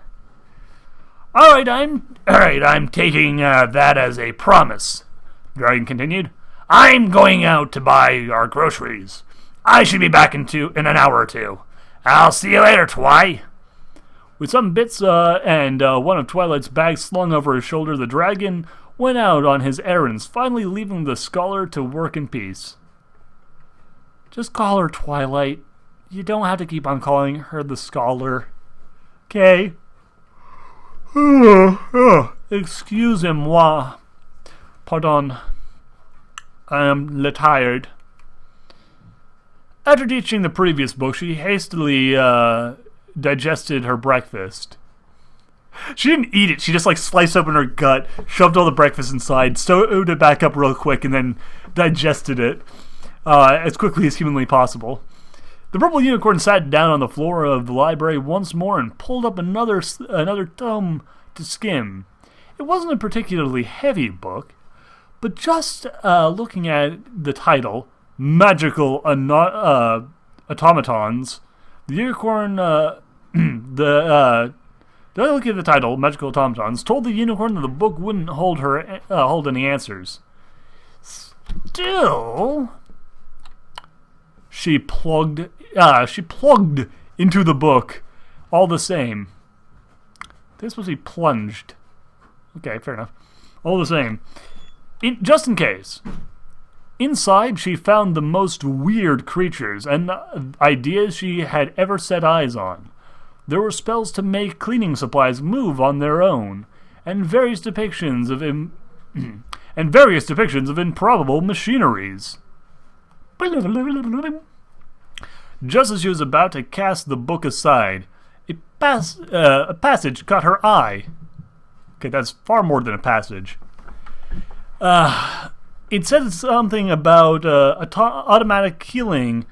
All right, I'm taking that as a promise, the dragon continued. I'm going out to buy our groceries. I should be back in an hour or two. I'll see you later, Twi. With some bits and one of Twilight's bags slung over his shoulder, the dragon went out on his errands, finally leaving the scholar to work in peace. Just call her Twilight. You don't have to keep on calling her the scholar. Okay? Excusez-moi. Pardon. I am tired. After teaching the previous book, she hastily digested her breakfast. She didn't eat it. She just sliced open her gut, shoved all the breakfast inside, stowed it back up real quick, and then digested it as quickly as humanly possible. The purple unicorn sat down on the floor of the library once more and pulled up another tome to skim. It wasn't a particularly heavy book, but just looking at the title, Magical Automatons, the unicorn, looking at the title, Magical Automatons, told the unicorn that the book wouldn't hold any answers. Still, she plugged into the book all the same. This was plunged. Okay, fair enough. All the same. Just in case. Inside, she found the most weird creatures and ideas she had ever set eyes on. There were spells to make cleaning supplies move on their own, and various depictions of improbable machineries. Just as she was about to cast the book aside, a passage caught her eye. Okay, that's far more than a passage. It said something about automatic healing.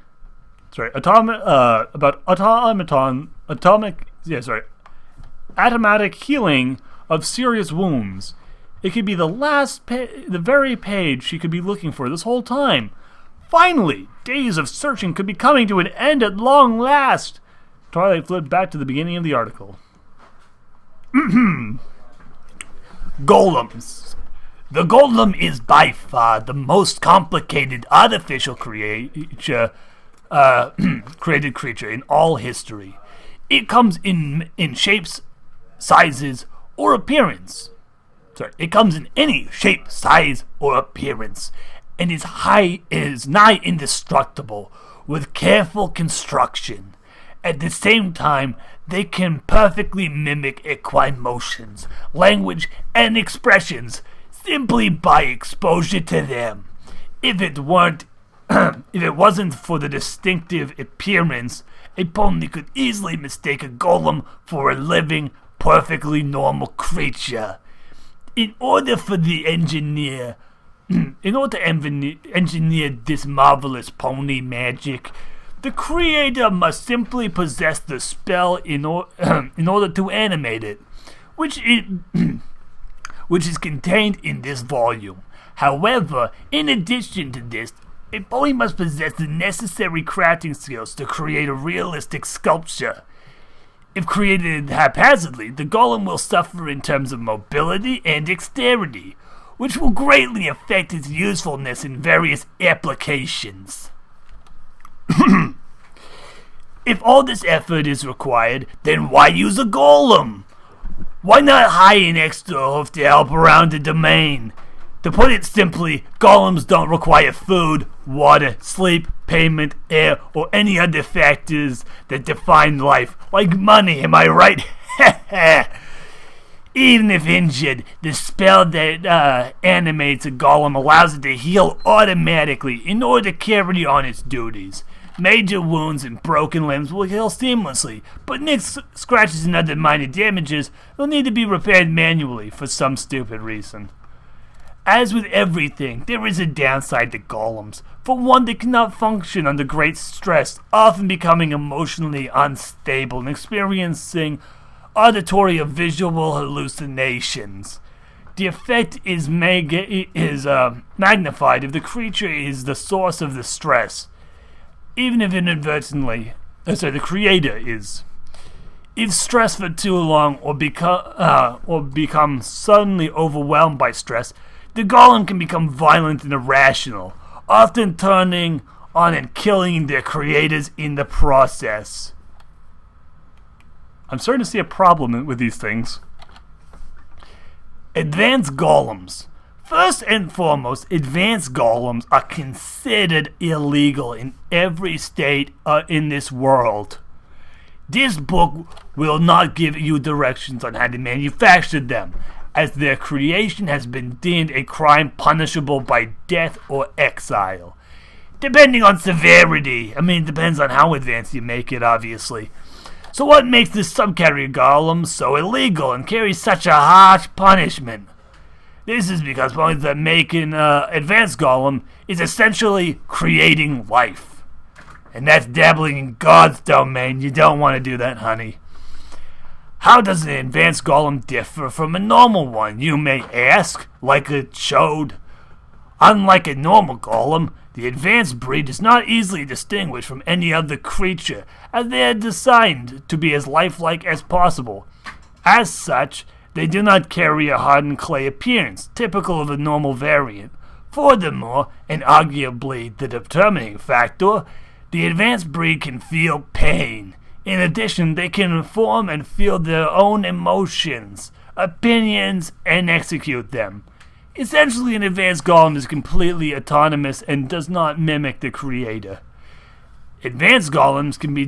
Automatic healing of serious wounds. It could be the very page she could be looking for this whole time. Finally, days of searching could be coming to an end at long last. Twilight flipped back to the beginning of the article. Golems. The golem is by far the most complicated artificial created creature in all history. It comes in shapes, sizes, or appearance. It comes in any shape, size, or appearance, and is nigh indestructible with careful construction. At the same time, they can perfectly mimic equine motions, language, and expressions simply by exposure to them. If it wasn't for the distinctive appearance, a pony could easily mistake a golem for a living, perfectly normal creature. In order to engineer this marvelous pony magic, the creator must simply possess the spell in order to animate it, which is contained in this volume. However, in addition to this, a pony must possess the necessary crafting skills to create a realistic sculpture. If created haphazardly, the golem will suffer in terms of mobility and dexterity, which will greatly affect its usefulness in various applications. If all this effort is required, then why use a golem? Why not hire an extra hoof to help around the domain? To put it simply, golems don't require food, water, sleep, payment, air, or any other factors that define life, like money, am I right? Even if injured, the spell that animates a golem allows it to heal automatically in order to carry on its duties. Major wounds and broken limbs will heal seamlessly, but nicks, scratches, and other minor damages will need to be repaired manually for some stupid reason. As with everything, there is a downside to golems. For one, they cannot function under great stress, often becoming emotionally unstable and experiencing auditory or visual hallucinations. The effect is magnified if the creature is the source of the stress, even if inadvertently. The creator is. If stressed for too long or become suddenly overwhelmed by stress, the golem can become violent and irrational, often turning on and killing their creators in the process. I'm starting to see a problem with these things. Advanced golems. First and foremost, advanced golems are considered illegal in every state in this world. This book will not give you directions on how to manufacture them, as their creation has been deemed a crime punishable by death or exile. Depending on severity. It depends on how advanced you make it, obviously. So what makes this subcategory golem so illegal and carries such a harsh punishment? This is because ponies that make an advanced golem is essentially creating life. And that's dabbling in God's domain. You don't want to do that, honey. How does an advanced golem differ from a normal one, you may ask, like it showed? Unlike a normal golem, the advanced breed is not easily distinguished from any other creature, as they are designed to be as lifelike as possible. As such, they do not carry a hardened clay appearance, typical of a normal variant. Furthermore, and arguably the determining factor, the advanced breed can feel pain. In addition, they can form and feel their own emotions, opinions, and execute them. Essentially, an advanced golem is completely autonomous and does not mimic the creator. Advanced golems can be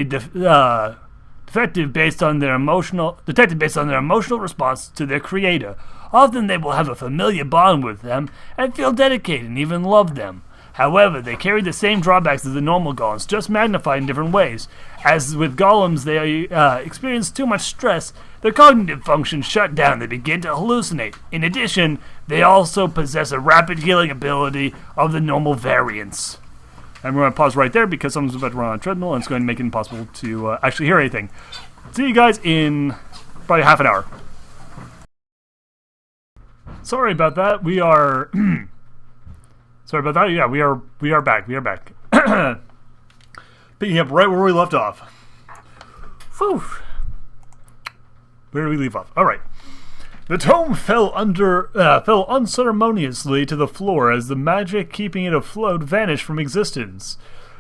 detected based on their emotional response to their creator. Often, they will have a familiar bond with them and feel dedicated and even love them. However, they carry the same drawbacks as the normal golems, just magnified in different ways. As with golems, they experience too much stress, their cognitive functions shut down, they begin to hallucinate. In addition, they also possess a rapid healing ability of the normal variants. And we're going to pause right there because someone's about to run on a treadmill and it's going to make it impossible to actually hear anything. See you guys in probably half an hour. Sorry about that. We are... Sorry about that. Yeah, we are back. Picking up right where we left off. Whew. Where did we leave off? Alright. The tome fell unceremoniously to the floor as the magic keeping it afloat vanished from existence.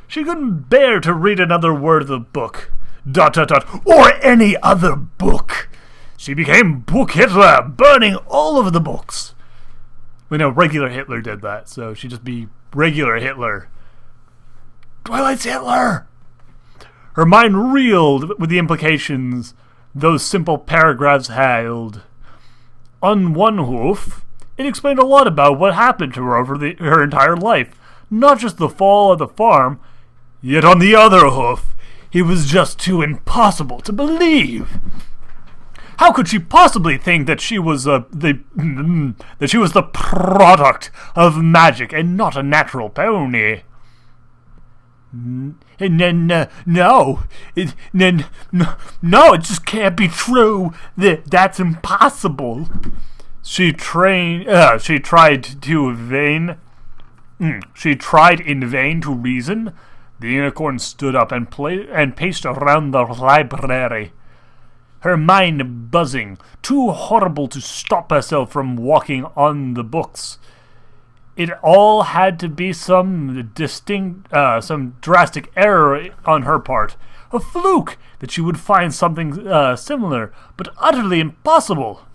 She couldn't bear to read another word of the book. ... or any other book. She became Book Hitler, burning all of the books. We know regular Hitler did that, so she'd just be regular Hitler. Twilight's Hitler! Her mind reeled with the implications those simple paragraphs held. On one hoof, it explained a lot about what happened to her over her entire life, not just the fall of the farm. Yet on the other hoof, it was just too impossible to believe. How could she possibly think that she was the product of magic and not a natural pony? No, it just can't be true. That's impossible. She tried in vain to reason. The unicorn stood up and paced around the library, her mind buzzing, too horrible to stop herself from walking on the books. It all had to be some drastic error on her part, a fluke that she would find something similar, but utterly impossible.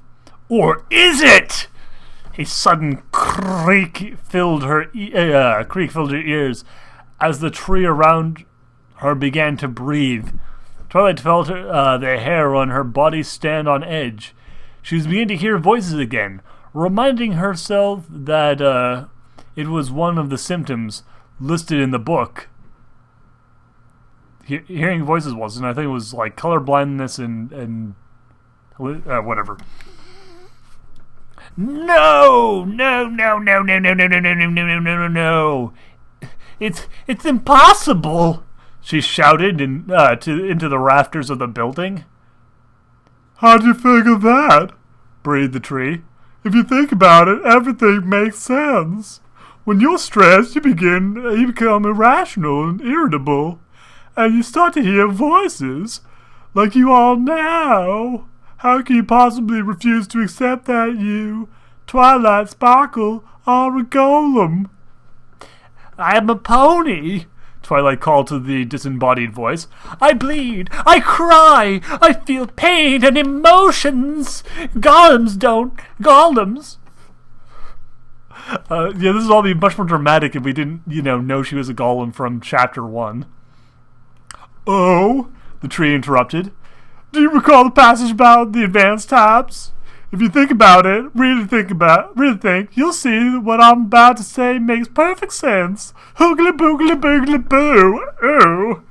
Or is it? A sudden creak filled her ears as the tree around her began to breathe. Twilight felt the hair on her body stand on edge. She was beginning to hear voices again, reminding herself that it was one of the symptoms listed in the book. Hearing voices wasn't. I think it was like colorblindness and whatever. No! It's impossible! She shouted into the rafters of the building. How'd you figure that? Breathed the tree. If you think about it, everything makes sense. When you're stressed, you become irrational and irritable, and you start to hear voices, like you are now. How can you possibly refuse to accept that you, Twilight Sparkle, are a golem? I am a pony, Twilight called to the disembodied voice. I bleed, I cry, I feel pain and emotions. Golems don't. Golems. This would all be much more dramatic if we didn't, know she was a golem from chapter 1. Oh, the tree interrupted. Do you recall the passage about the advanced types? If you think about it, really think, you'll see that what I'm about to say makes perfect sense. Hoogly boogly boogly boo. Ooh.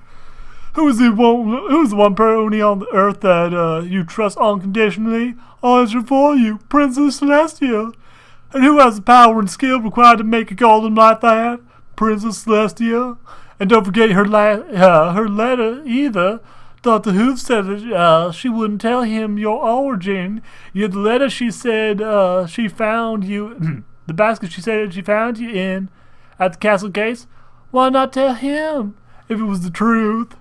Who's the one pony on the earth that you trust unconditionally? Answer for you, Princess Celestia. And who has the power and skill required to make a golem like that? Princess Celestia. And don't forget her letter either. Dr. Hoof said that she wouldn't tell him your origin. Yet the letter she said she found you, the basket she said she found you in at the castle gates. Why not tell him if it was the truth?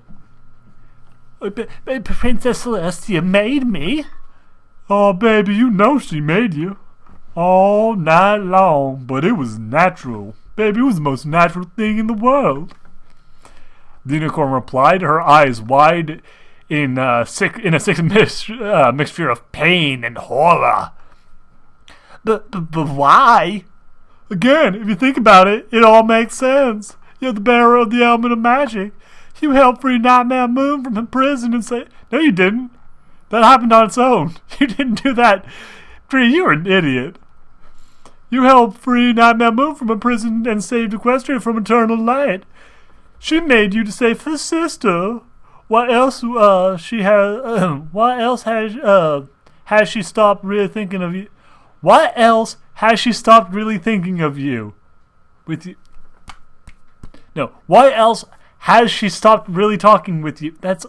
Princess Celestia made me. Oh, baby, you know she made you. All night long, but it was natural. Baby, it was the most natural thing in the world. The unicorn replied, her eyes wide in a sick mixture of pain and horror. But why? Again, if you think about it, it all makes sense. You're the bearer of the element of magic. You helped free Nightmare Moon from prison and say, no, you didn't. That happened on its own. You didn't do that. Tree, you're an idiot. You helped free Nightmare Moon from a prison and saved Equestria from eternal light. She made you to save her sister. What else? What else has she stopped really thinking of you? What else has she stopped really thinking of you? With you? No. What else has she stopped really talking with you? That's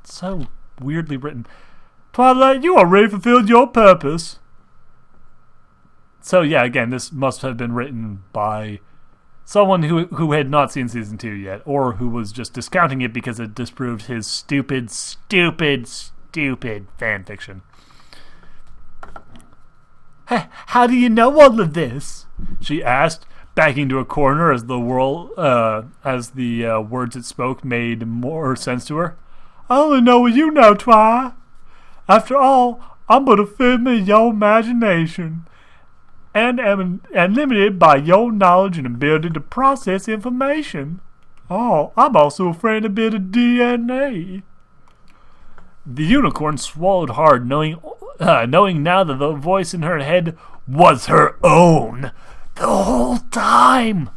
so weirdly written. Twilight, you already fulfilled your purpose. So yeah, again, this must have been written by Someone who had not seen season 2 yet, or who was just discounting it because it disproved his stupid fanfiction. How do you know all of this? She asked, backing to a corner as the words it spoke made more sense to her. I only know what you know, Twi. After all, I'm but a figment of your imagination, and am limited by your knowledge and ability to process information. Oh, I'm also a friend of a bit of DNA. The unicorn swallowed hard, knowing now that the voice in her head was her own the whole time.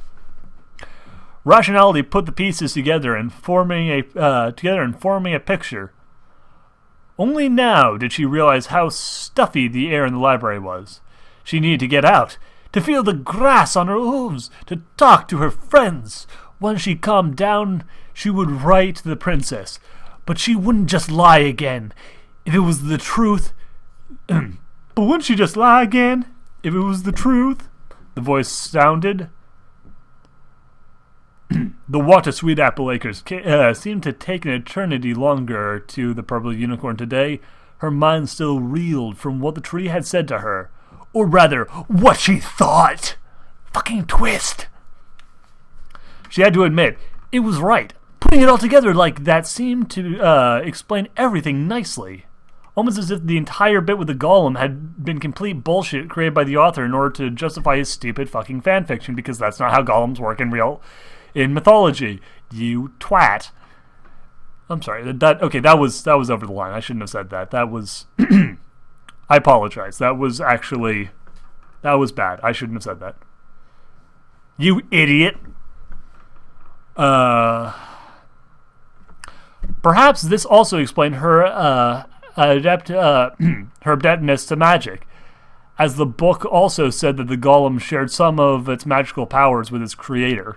Rationality put the pieces together and forming a picture. Only now did she realize how stuffy the air in the library was. She needed to get out, to feel the grass on her hooves, to talk to her friends. Once she calmed down, she would write to the princess. But she wouldn't just lie again. If it was the truth... But wouldn't she just lie again? If it was the truth? The voice sounded. The walk to Sweet Apple Acres seemed to take an eternity longer to the purple unicorn today. Her mind still reeled from what the tree had said to her. Or rather, what she thought. Fucking twist. She had to admit, it was right. Putting it all together like that seemed to explain everything nicely. Almost as if the entire bit with the golem had been complete bullshit created by the author in order to justify his stupid fucking fanfiction, because that's not how golems work in mythology. You twat. I'm sorry. That was over the line. I shouldn't have said that. That was I apologize. That was bad. I shouldn't have said that. You idiot. Perhaps this also explained her adeptness to magic, as the book also said that the golem shared some of its magical powers with its creator.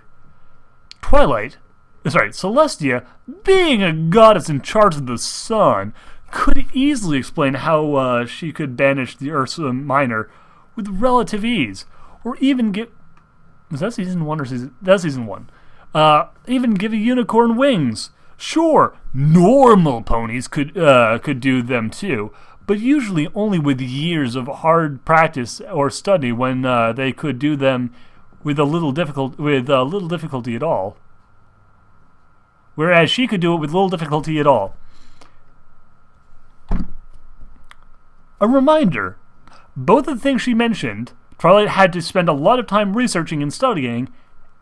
Celestia, being a goddess in charge of the sun, could easily explain how she could banish the Ursa Minor with relative ease, or even give... Was that season 1 or season... That's season 1. Even give a unicorn wings. Sure, normal ponies could do them too, but usually only with years of hard practice or study, when they could do them with little difficulty at all. Whereas she could do it with little difficulty at all. A reminder, both of the things she mentioned, Twilight had to spend a lot of time researching and studying,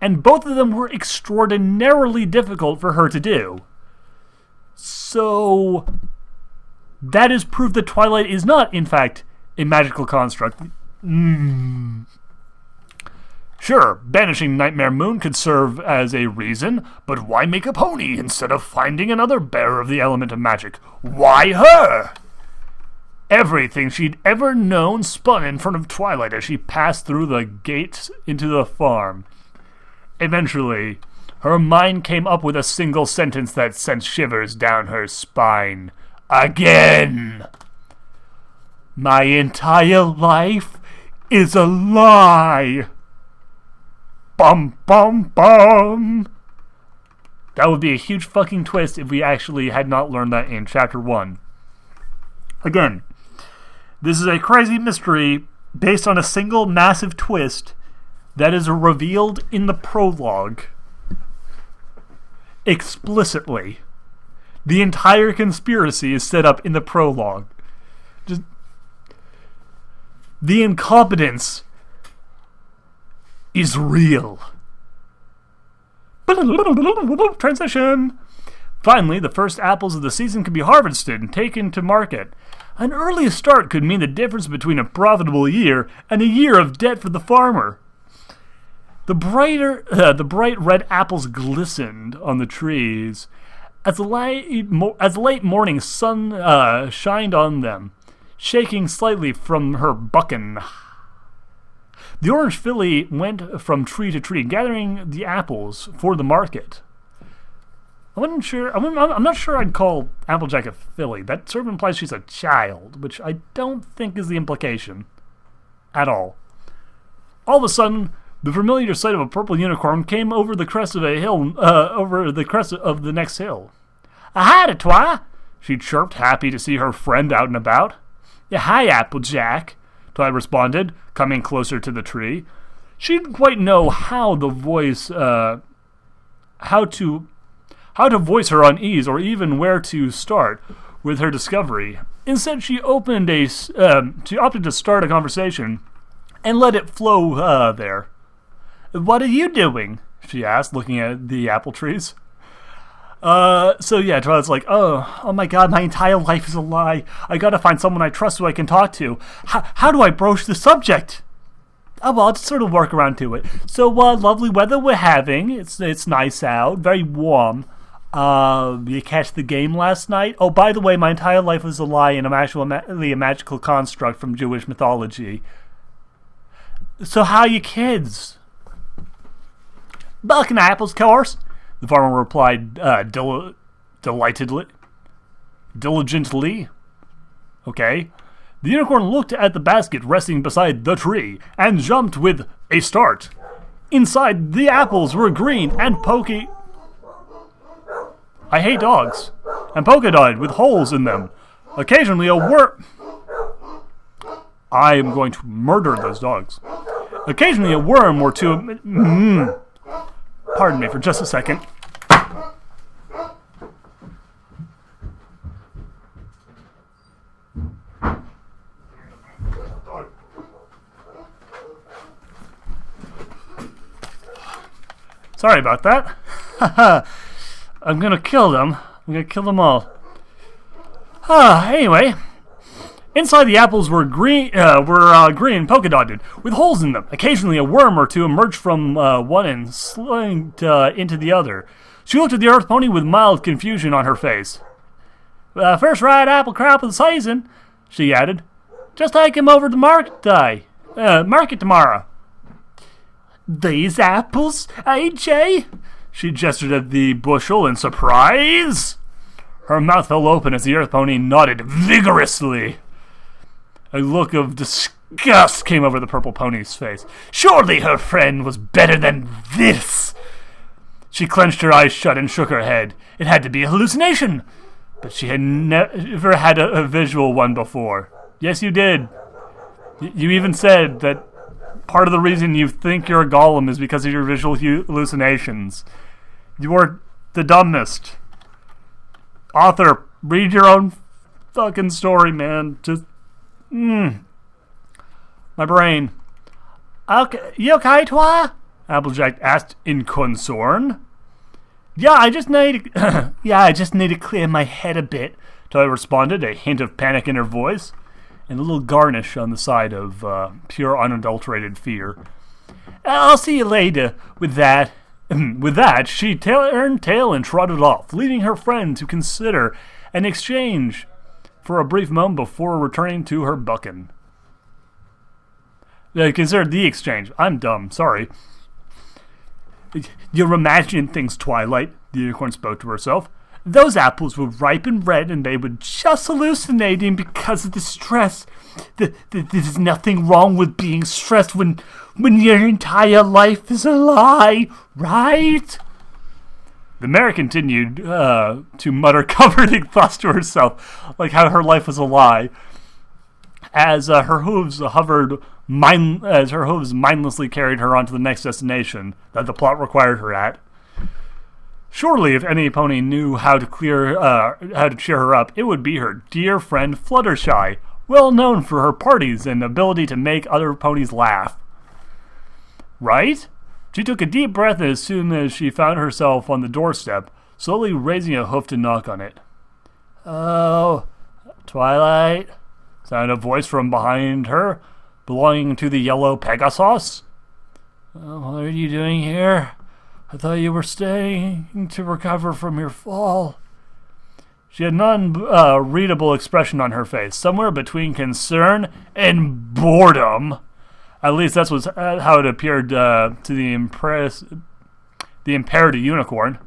and both of them were extraordinarily difficult for her to do. So, that is proof that Twilight is not, in fact, a magical construct. Sure, banishing Nightmare Moon could serve as a reason, but why make a pony instead of finding another bearer of the element of magic? Why her? Everything she'd ever known spun in front of Twilight as she passed through the gates into the farm. Eventually, her mind came up with a single sentence that sent shivers down her spine. Again! My entire life is a lie! Bum, bum, bum! That would be a huge fucking twist if we actually had not learned that in Chapter 1. Again, this is a crazy mystery based on a single massive twist that is revealed in the prologue. Explicitly. The entire conspiracy is set up in the prologue. Just the incompetence is real. Transition. Finally, the first apples of the season can be harvested and taken to market. An early start could mean the difference between a profitable year and a year of debt for the farmer. The bright red apples glistened on the trees as the late morning sun shined on them, shaking slightly from her bucking. The orange filly went from tree to tree, gathering the apples for the market. I'm not sure I'd call Applejack a filly. That sort of implies she's a child, which I don't think is the implication at all. All of a sudden, The familiar sight of a purple unicorn came over the crest of a hill, over the crest of the next hill. "Hi, Twi," she chirped, happy to see her friend out and about. "Hi, Applejack," Twi responded, coming closer to the tree. She didn't quite know how to voice her unease, or even where to start with her discovery. Instead, she opted to start a conversation and let it flow there. "What are you doing?" she asked, looking at the apple trees. Twilight's like, oh my god, my entire life is a lie. I gotta find someone I trust who I can talk to. How do I broach the subject? Oh, well, I'll just sort of work around to it. So, lovely weather we're having. It's nice out, very warm. You catch the game last night? Oh, by the way, my entire life was a lie, and I'm actually a magical construct from Jewish mythology. So how are you kids? "Bucking apples, course," the farmer replied diligently. Okay. The unicorn looked at the basket resting beside the tree and jumped with a start. Inside, the apples were green and pokey. I hate dogs. And polka-dotted with holes in them. Occasionally a worm. I am going to murder those dogs. Occasionally a worm or two. Pardon me for just a second. Sorry about that. I'm gonna kill them. I'm gonna kill them all. Anyway, inside the apples were green, polka dotted, with holes in them. Occasionally, a worm or two emerged from one and slinked into the other. She looked at the earth pony with mild confusion on her face. "First right apple crop of the season," she added. "Just take him over to market tomorrow." "These apples, AJ?" She gestured at the bushel in surprise. Her mouth fell open as the earth pony nodded vigorously. A look of disgust came over the purple pony's face. Surely her friend was better than this. She clenched her eyes shut and shook her head. It had to be a hallucination. But she had never had a visual one before. Yes, you did. You even said that part of the reason you think you're a golem is because of your visual hallucinations. You are the dumbest. Author, read your own fucking story, man. Just, my brain. Okay, you okay, Twa? Applejack asked in concern. I just need to clear my head a bit, Twa responded, a hint of panic in her voice, and a little garnish on the side of pure unadulterated fear. I'll see you later. With that, she turned tail and trotted off, leaving her friend to consider an exchange for a brief moment before returning to her bucking. Consider the exchange. I'm dumb, sorry. You're imagining things, Twilight, the unicorn spoke to herself. Those apples were ripe and red, and they were just hallucinating because of the stress. There's nothing wrong with being stressed when your entire life is a lie, right? The mare continued to mutter comforting thoughts to herself, like how her life was a lie, as her hooves mindlessly carried her on to the next destination that the plot required her at. Surely, if any pony knew how to cheer her up, it would be her dear friend Fluttershy, well known for her parties and ability to make other ponies laugh. Right? She took a deep breath as soon as she found herself on the doorstep, slowly raising a hoof to knock on it. "Oh, Twilight," sounded a voice from behind her, belonging to the yellow Pegasus. "What are you doing here? I thought you were staying to recover from your fall." She had an unreadable expression on her face, somewhere between concern and boredom. At least that's how it appeared to the impaired unicorn.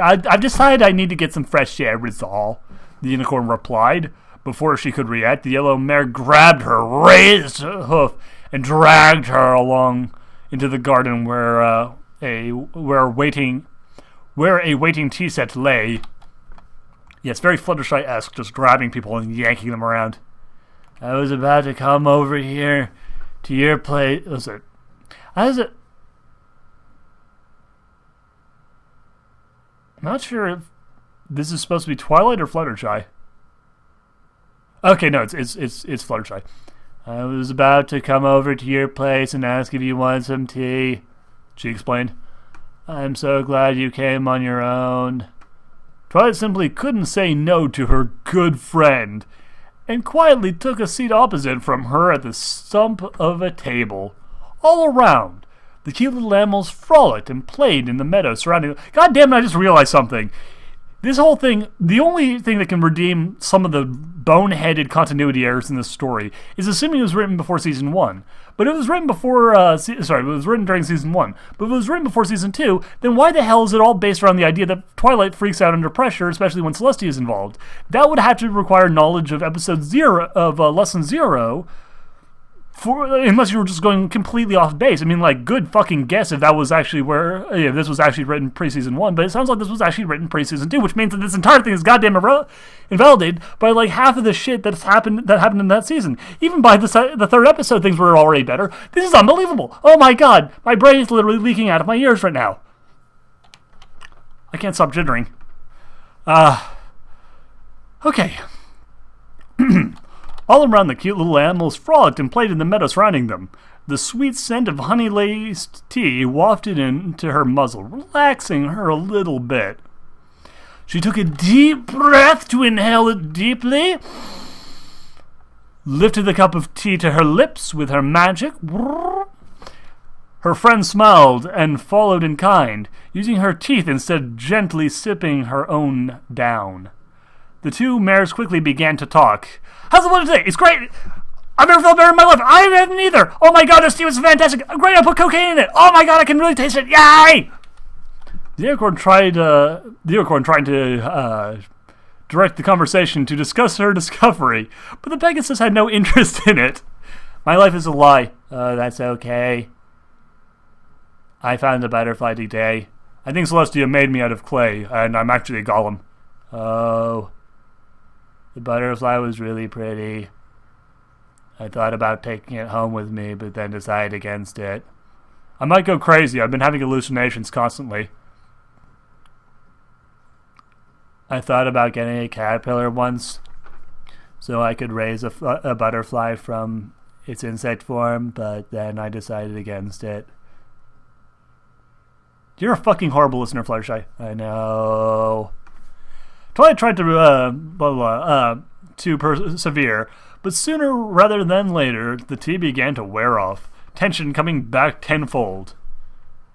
I've decided I need to get some fresh air, is all, the unicorn replied. Before she could react, the yellow mare grabbed her raised hoof and dragged her along into the garden where a waiting tea set lay. Yes, very Fluttershy-esque, just grabbing people and yanking them around. I was about to come over here to your place. I'm not sure if this is supposed to be Twilight or Fluttershy. Okay, no, it's Fluttershy. I was about to come over to your place and ask if you wanted some tea, she explained. I'm so glad you came on your own. Twilight simply couldn't say no to her good friend, and quietly took a seat opposite from her at the stump of a table. All around, the cute little animals frolicked and played in the meadow surrounding them. God damn it, I just realized something. This whole thing, the only thing that can redeem some of the boneheaded continuity errors in this story is assuming it was written before Season 1. But it was written before, it was written during Season 1. But if it was written before Season 2, then why the hell is it all based around the idea that Twilight freaks out under pressure, especially when Celestia is involved? That would have to require knowledge of Lesson 0, unless you were just going completely off base. I mean, like, good fucking guess if that was actually this was actually written pre-season 1, but it sounds like this was actually written pre-season 2, which means that this entire thing is goddamn invalidated by like half of the shit that happened in that season. Even by the third episode, things were already better. This is unbelievable. Oh my god, my brain is literally leaking out of my ears right now. I can't stop jittering. Okay. All around, the cute little animals frolicked and played in the meadow surrounding them. The sweet scent of honey-laced tea wafted into her muzzle, relaxing her a little bit. She took a deep breath to inhale it deeply, lifted the cup of tea to her lips with her magic. Her friend smiled and followed in kind, using her teeth instead of gently sipping her own down. The two mares quickly began to talk. How's the weather today? It's great. I've never felt better in my life. I haven't either. Oh my god, this tea was fantastic. Great, I put cocaine in it. Oh my god, I can really taste it. Yay! The unicorn trying to direct the conversation to discuss her discovery, but the Pegasus had no interest in it. My life is a lie. That's okay. I found a butterfly today. I think Celestia made me out of clay, and I'm actually a golem. Oh. The butterfly was really pretty. I thought about taking it home with me, but then decided against it. I might go crazy. I've been having hallucinations constantly. I thought about getting a caterpillar once, so I could raise a butterfly from its insect form, but then I decided against it. You're a fucking horrible listener, Fluttershy. I know. Twilight tried to persevere, but sooner rather than later, the tea began to wear off, tension coming back tenfold.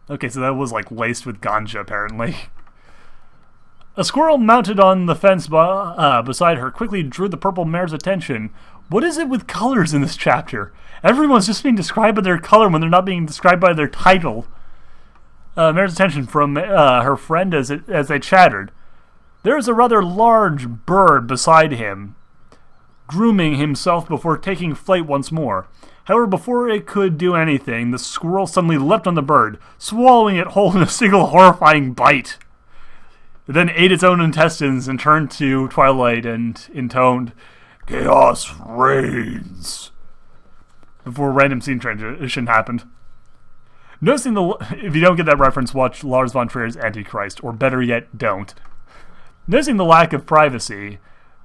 Okay, so that was like laced with ganja, apparently. A squirrel mounted on the fence beside her quickly drew the purple mare's attention. What is it with colors in this chapter? Everyone's just being described by their color when they're not being described by their title. Mare's attention from her friend as they chattered. There is a rather large bird beside him, grooming himself before taking flight once more. However, before it could do anything, the squirrel suddenly leapt on the bird, swallowing it whole in a single horrifying bite. It then ate its own intestines and turned to Twilight and intoned, "Chaos reigns," before a random scene transition happened. Noticing if you don't get that reference, watch Lars von Trier's Antichrist, or better yet, don't. Noticing the lack of privacy,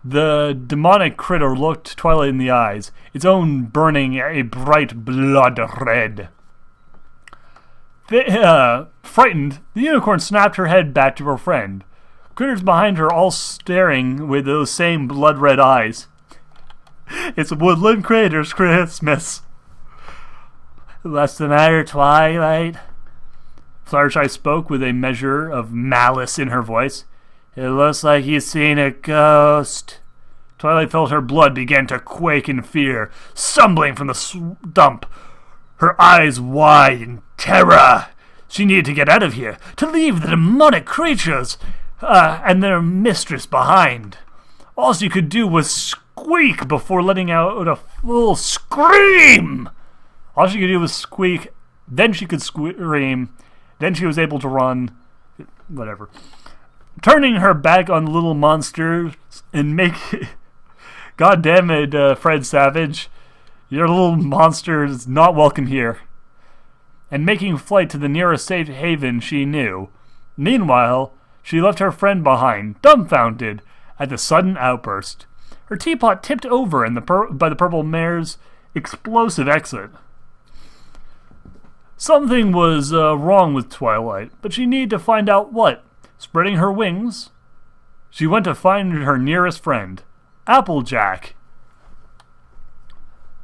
the demonic critter looked Twilight in the eyes, its own burning a bright blood red. Frightened, the unicorn snapped her head back to her friend. Critters behind her all staring with those same blood-red eyes. It's Woodland Critters Christmas. What's the matter, Twilight? Fluttershy spoke with a measure of malice in her voice. It looks like you've seen a ghost. Twilight felt her blood begin to quake in fear, stumbling from the stump, her eyes wide in terror. She needed to get out of here, to leave the demonic creatures and their mistress behind. All she could do was squeak before letting out a full scream. All she could do was squeak Then she could scream. Then she was able to run. Whatever. Turning her back on little monsters and make... God damn it, Fred Savage. Your little monster is not welcome here. And making flight to the nearest safe haven she knew. Meanwhile, she left her friend behind, dumbfounded at the sudden outburst. Her teapot tipped over by the purple mare's explosive exit. Something was wrong with Twilight, but she needed to find out what. Spreading her wings, she went to find her nearest friend, Applejack.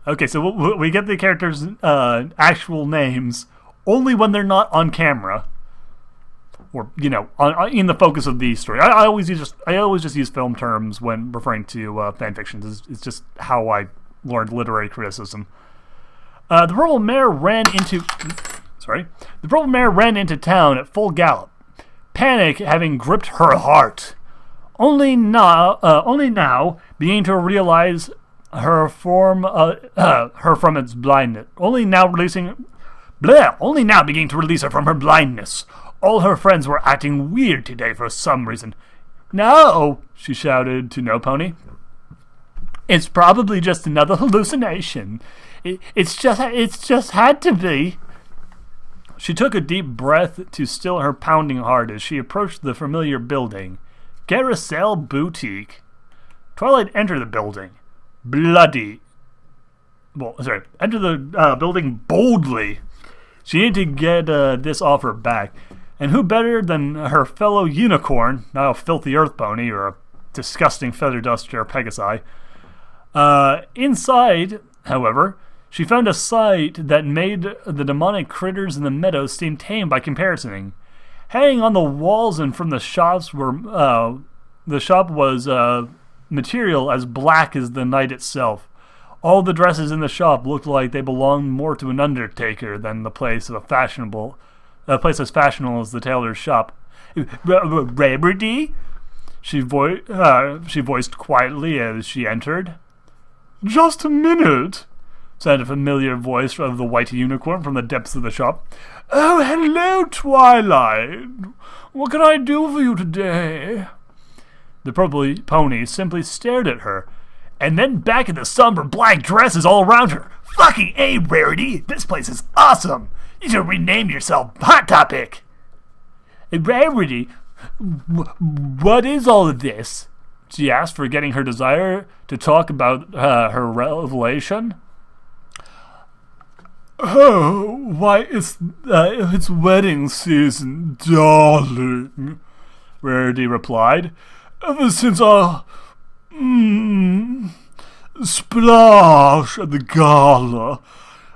Okay, so we get the characters' actual names only when they're not on camera, or in the focus of the story. I always just use film terms when referring to fan fictions. It's just how I learned literary criticism. The purple mare ran into town at full gallop, panic having gripped her heart. Only now, beginning to realize her from its blindness. Only now beginning to release her from her blindness. All her friends were acting weird today for some reason. No, she shouted to No Pony. It's probably just another hallucination. It's just had to be. She took a deep breath to still her pounding heart as she approached the familiar building. Carousel Boutique. Twilight entered the building. Enter the building boldly. She needed to get this offer back. And who better than her fellow unicorn, not a filthy earth pony or a disgusting feather duster Pegasi. Inside, however, she found a sight that made the demonic critters in the meadows seem tame by comparison. Hanging on the walls and from the shops the shop was material as black as the night itself. All the dresses in the shop looked like they belonged more to an undertaker than the place as fashionable as the tailor's shop. Rarity? She voiced quietly as she entered. Just a minute, said a familiar voice of the white unicorn from the depths of the shop. Oh, hello, Twilight. What can I do for you today? The purple pony simply stared at her, and then back at the somber black dresses all around her. Fucking A, Rarity! This place is awesome! You should rename yourself Hot Topic! Rarity, what is all of this? She asked, forgetting her desire to talk about her revelation. Oh, why, it's wedding season, darling, Rarity replied. Ever since our splash at the gala,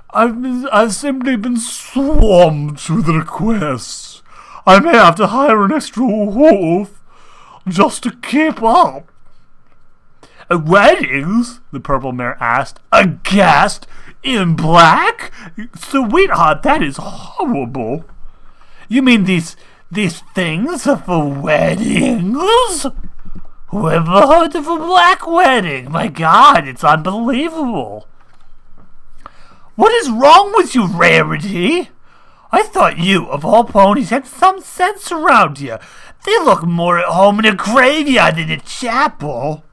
I've simply been swamped with requests. I may have to hire an extra wolf just to keep up. Weddings? The purple mare asked, aghast. In black? Sweetheart, that is horrible. You mean these things are for weddings? Who ever heard of a black wedding? My God, it's unbelievable. What is wrong with you, Rarity? I thought you, of all ponies, had some sense around you. They look more at home in a graveyard than a chapel.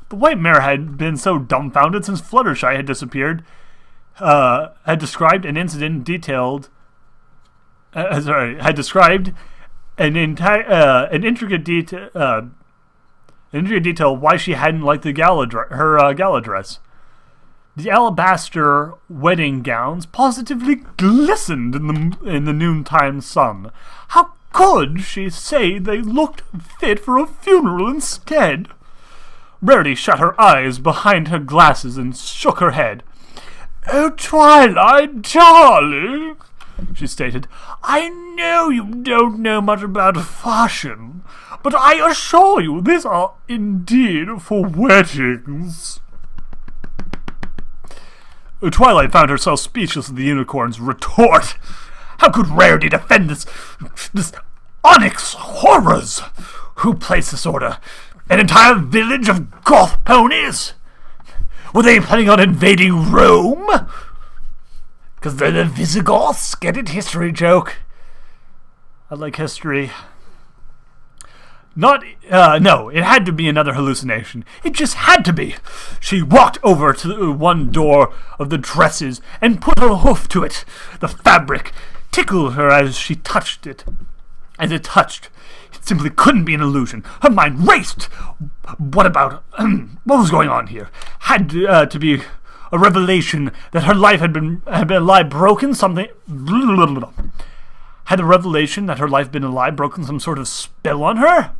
The white mare had been so dumbfounded since Fluttershy had disappeared, had described an incident detailed. Had described an intricate detail why she hadn't liked the her gala dress. The alabaster wedding gowns positively glistened in the noontime sun. How could she say they looked fit for a funeral instead? Rarity shut her eyes behind her glasses and shook her head. Oh, Twilight, darling, she stated, I know you don't know much about fashion, but I assure you these are indeed for weddings. Twilight found herself speechless at the unicorn's retort. How could Rarity defend this onyx horrors? Who placed this order? An entire village of goth ponies? Were they planning on invading Rome? Because they're the Visigoths. Get it? History joke. I like history. No, it had to be another hallucination. It just had to be. She walked over to the one door of the dresses and put her hoof to it. The fabric tickled her as she touched it. As it touched, it simply couldn't be an illusion. Her mind raced. What was going on here? Had to be a revelation that her life had been a lie broken. Something. Had the revelation that her life been a lie broken some sort of spell on her?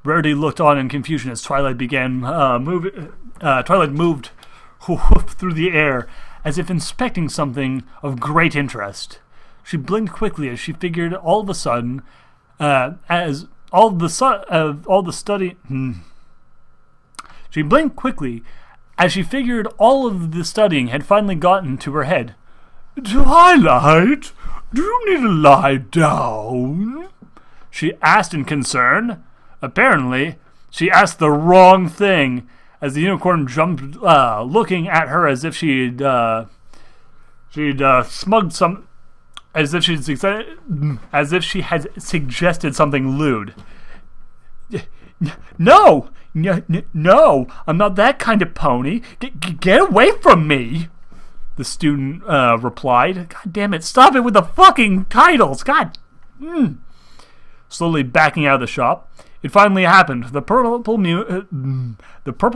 Rarity looked on in confusion as Twilight began moving. Twilight moved through the air as if inspecting something of great interest. She blinked quickly as she figured all of a sudden, She blinked quickly as she figured all of the studying had finally gotten to her head. Twilight, do you need to lie down? She asked in concern. Apparently, she asked the wrong thing, as the unicorn jumped, looking at her as if she'd smugged some, as if she had suggested something lewd. No, I'm not that kind of pony. Get away from me! The student replied. God damn it! Stop it with the fucking titles! God. Slowly backing out of the shop. It finally happened. The purple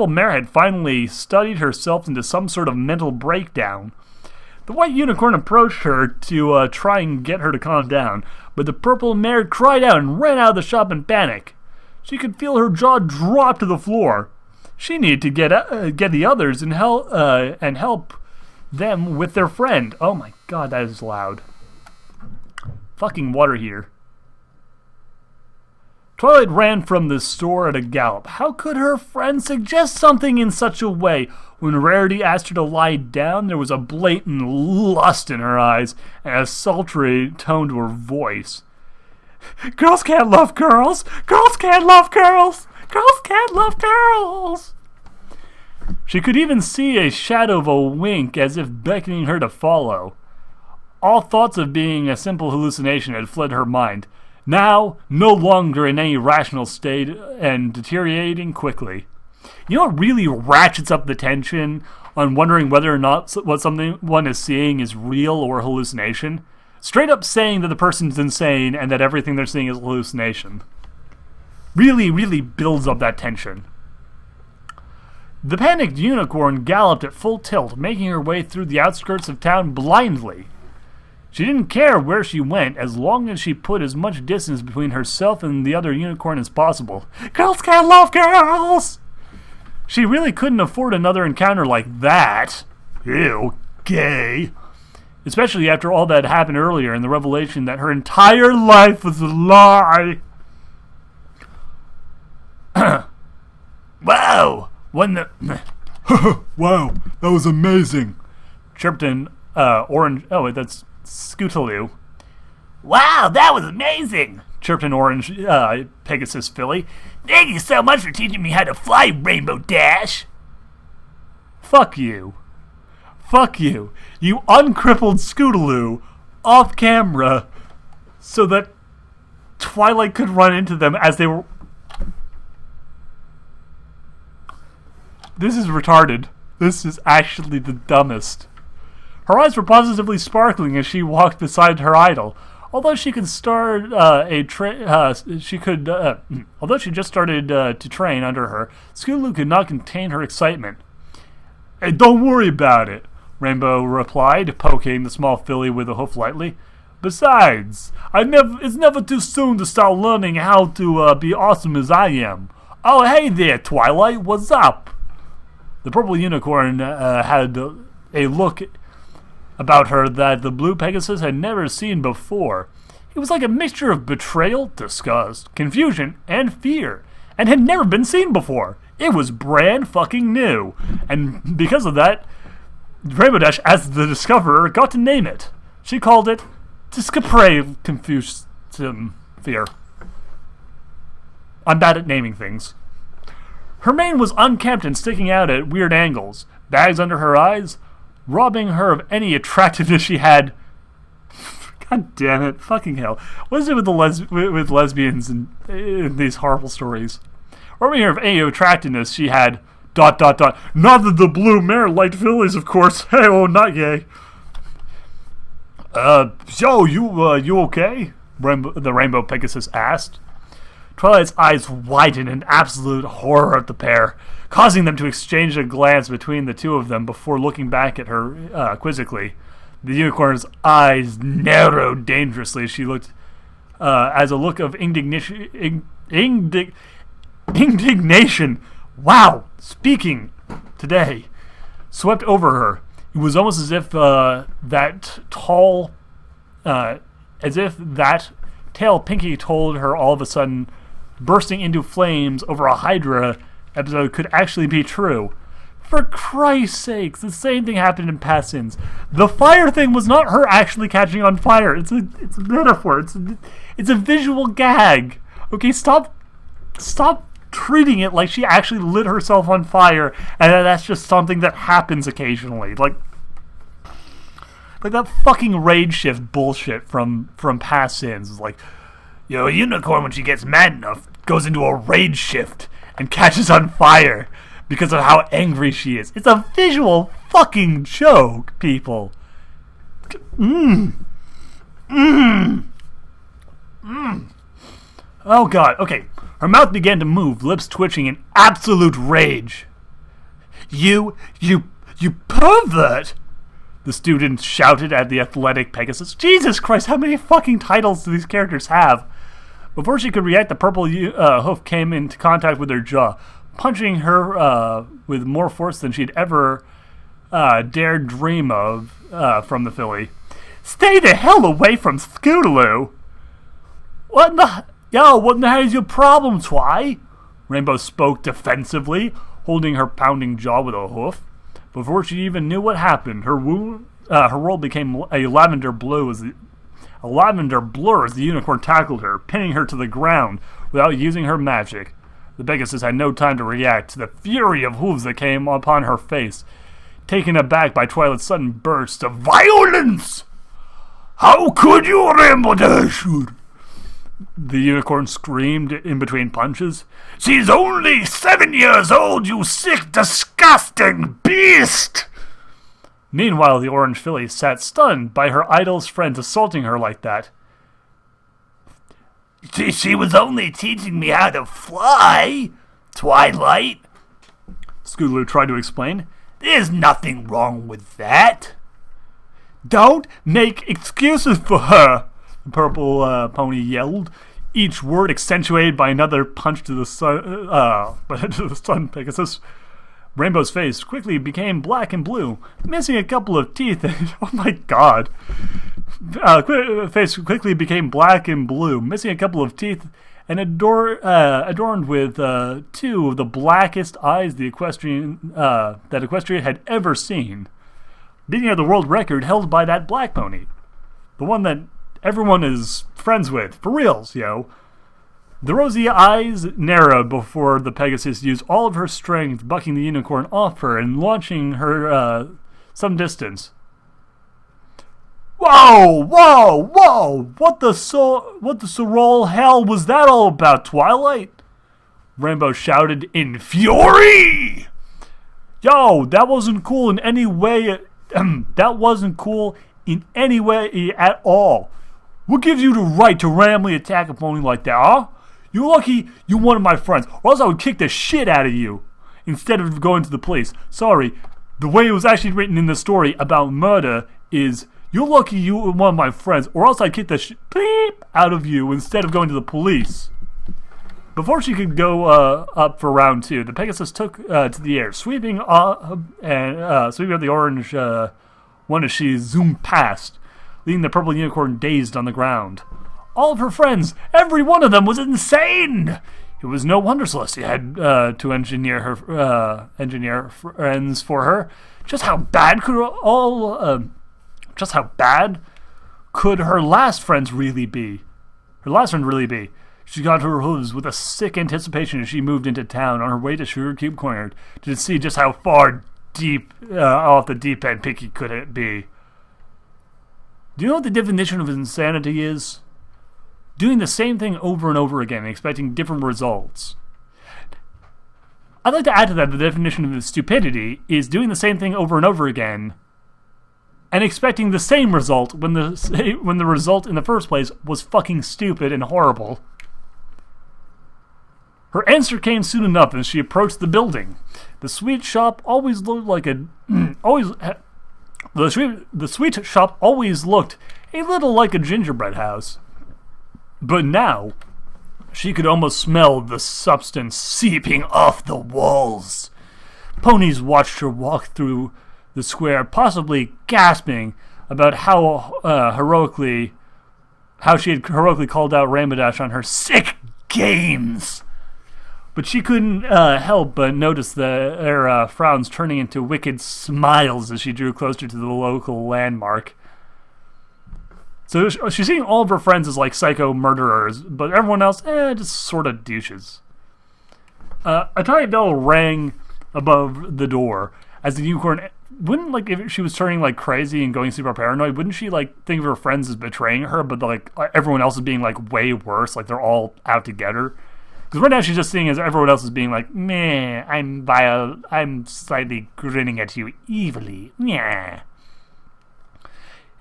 mare had finally studied herself into some sort of mental breakdown. The white unicorn approached her to try and get her to calm down, but the purple mare cried out and ran out of the shop in panic. She could feel her jaw drop to the floor. She needed to get the others and help them with their friend. Oh my god, that is loud. Fucking water heater. Twilight ran from the store at a gallop. How could her friend suggest something in such a way? When Rarity asked her to lie down, there was a blatant lust in her eyes and a sultry tone to her voice. Girls can't love girls! Girls can't love girls! Girls can't love girls! She could even see a shadow of a wink as if beckoning her to follow. All thoughts of being a simple hallucination had fled her mind. Now, no longer in any rational state and deteriorating quickly. You know what really ratchets up the tension on wondering whether or not what something one is seeing is real or hallucination? Straight up saying that the person's insane and that everything they're seeing is hallucination. Really, really builds up that tension. The panicked unicorn galloped at full tilt, making her way through the outskirts of town blindly. She didn't care where she went as long as she put as much distance between herself and the other unicorn as possible. Girls can't love girls! She really couldn't afford another encounter like that. Ew, gay. Especially after all that happened earlier and the revelation that her entire life was a lie. Wow! Wow, that was amazing. Chirped in orange. Oh, wait, that's Scootaloo. Wow, that was amazing! Chirped an orange Pegasus filly. Thank you so much for teaching me how to fly, Rainbow Dash! Fuck you. Fuck you. You uncrippled Scootaloo off camera so that Twilight could run into them as they were... This is retarded. This is actually the dumbest. Her eyes were positively sparkling as she walked beside her idol. Although she could although she just started to train under her, Scootaloo could not contain her excitement. Hey, don't worry about it, Rainbow replied, poking the small filly with a hoof lightly. Besides, it's never too soon to start learning how to be awesome as I am. Oh, hey there, Twilight, what's up? The purple unicorn had a look about her that the blue Pegasus had never seen before. It was like a mixture of betrayal, disgust, confusion, and fear, and had never been seen before. It was brand fucking new, and because of that, Rainbow Dash, as the discoverer, got to name it. She called it Discapre Confusum Fear. I'm bad at naming things. Her mane was unkempt and sticking out at weird angles. Bags under her eyes. robbing her of any attractiveness she had. God damn it, fucking hell. What is it with with lesbians in these horrible stories? Robbing her of any attractiveness she had, ... Not that the blue mare liked fillies, of course. Hey, oh, not gay. So, you okay? The Rainbow Pegasus asked. Twilight's eyes widened in absolute horror at the pair, causing them to exchange a glance between the two of them before looking back at her quizzically. The unicorn's eyes narrowed dangerously as she looked, as a look of indignation. Wow, speaking today, swept over her. It was almost as if that tale Pinky told her all of a sudden, bursting into flames over a Hydra episode could actually be true. For Christ's sakes, the same thing happened in past sins. The fire thing was not her actually catching on fire. It's a metaphor. It's a visual gag. Okay, stop treating it like she actually lit herself on fire, and that's just something that happens occasionally. Like that fucking rage shift bullshit from past sins. It's like, a unicorn, when she gets mad enough, goes into a rage shift and catches on fire because of how angry she is. It's a visual fucking joke, people. Oh god, okay. Her mouth began to move, lips twitching in absolute rage. You pervert! The student shouted at the athletic Pegasus. Jesus Christ, how many fucking titles do these characters have? Before she could react, the purple hoof came into contact with her jaw, punching her with more force than she'd ever dared dream of from the filly. Stay the hell away from Scootaloo! What in the hell is your problem, Twy? Rainbow spoke defensively, holding her pounding jaw with a hoof. Before she even knew what happened, her world became a lavender blur as the unicorn tackled her, pinning her to the ground without using her magic. The Pegasus had no time to react to the fury of hooves that came upon her face, taken aback by Twilight's sudden burst of violence. How could you, Rainbow Dashwood? The unicorn screamed in between punches. She's only 7 years old, you sick, disgusting beast! Meanwhile, the orange filly sat stunned by her idol's friends assaulting her like that. She was only teaching me how to fly, Twilight. Scootaloo tried to explain. There's nothing wrong with that. Don't make excuses for her, the purple pony yelled, each word accentuated by another punch to the sun Pegasus. Rainbow's face quickly became black and blue, missing a couple of teeth. Oh my god. Face quickly became black and blue, missing a couple of teeth, and adorned with two of the blackest eyes that Equestria had ever seen. Beating out the world record held by that black pony. The one that everyone is friends with. For reals, yo. The rosy eyes narrowed before the Pegasus used all of her strength, bucking the unicorn off her and launching her some distance. Whoa! What the sorrel hell was that all about, Twilight? Rainbow shouted in fury! Yo, that wasn't cool in any way. That wasn't cool in any way at all. What gives you the right to randomly attack a pony like that, huh? You're lucky you're one of my friends, or else I would kick the shit out of you instead of going to the police. Sorry, the way it was actually written in the story about murder is, you're lucky you were one of my friends, or else I'd kick the shit out of you instead of going to the police. Before she could go up for round two, the Pegasus took to the air, sweeping up the orange one as she zoomed past, leaving the purple unicorn dazed on the ground. All of her friends, every one of them, was insane. It was no wonder Celestia had to engineer friends for her. Just how bad could her last friend really be? She got her hooves with a sick anticipation as she moved into town on her way to Sugar Cube Corner to see just how far off the deep end Pinky could it be? Do you know what the definition of insanity is? Doing the same thing over and over again and expecting different results. I'd like to add to that the definition of stupidity is doing the same thing over and over again and expecting the same result when the result in the first place was fucking stupid and horrible. Her answer came soon enough as she approached the building. The sweet shop always looked like a the sweet shop always looked a little like a gingerbread house. But now, she could almost smell the substance seeping off the walls. Ponies watched her walk through the square, possibly gasping about how she had heroically called out Rainbow on her sick games. But she couldn't help but notice their frowns turning into wicked smiles as she drew closer to the local landmark. So she's seeing all of her friends as like psycho murderers, but everyone else, just sort of douches. A tiny bell rang above the door as the unicorn. Wouldn't, like, if she was turning like crazy and going super paranoid, wouldn't she like think of her friends as betraying her, but like everyone else is being like way worse, like they're all out together? Because right now she's just seeing as everyone else is being like, meh, I'm vile, I'm slightly grinning at you evilly, yeah.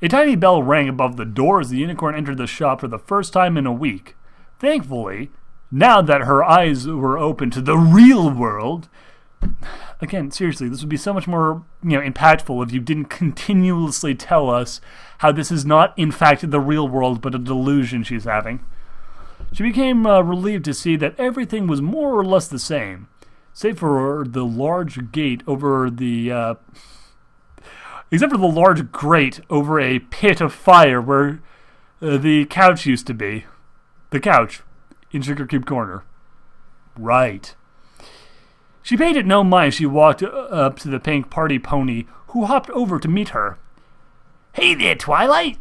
A tiny bell rang above the door as the unicorn entered the shop for the first time in a week. Thankfully, now that her eyes were open to the real world, again, seriously, this would be so much more, impactful if you didn't continuously tell us how this is not, in fact, the real world, but a delusion she's having. She became relieved to see that everything was more or less the same, save for the large gate over the... except for the large grate over a pit of fire where the couch used to be. The couch in Sugar Cube Corner. Right. She paid it no mind as she walked up to the pink party pony, who hopped over to meet her. Hey there, Twilight!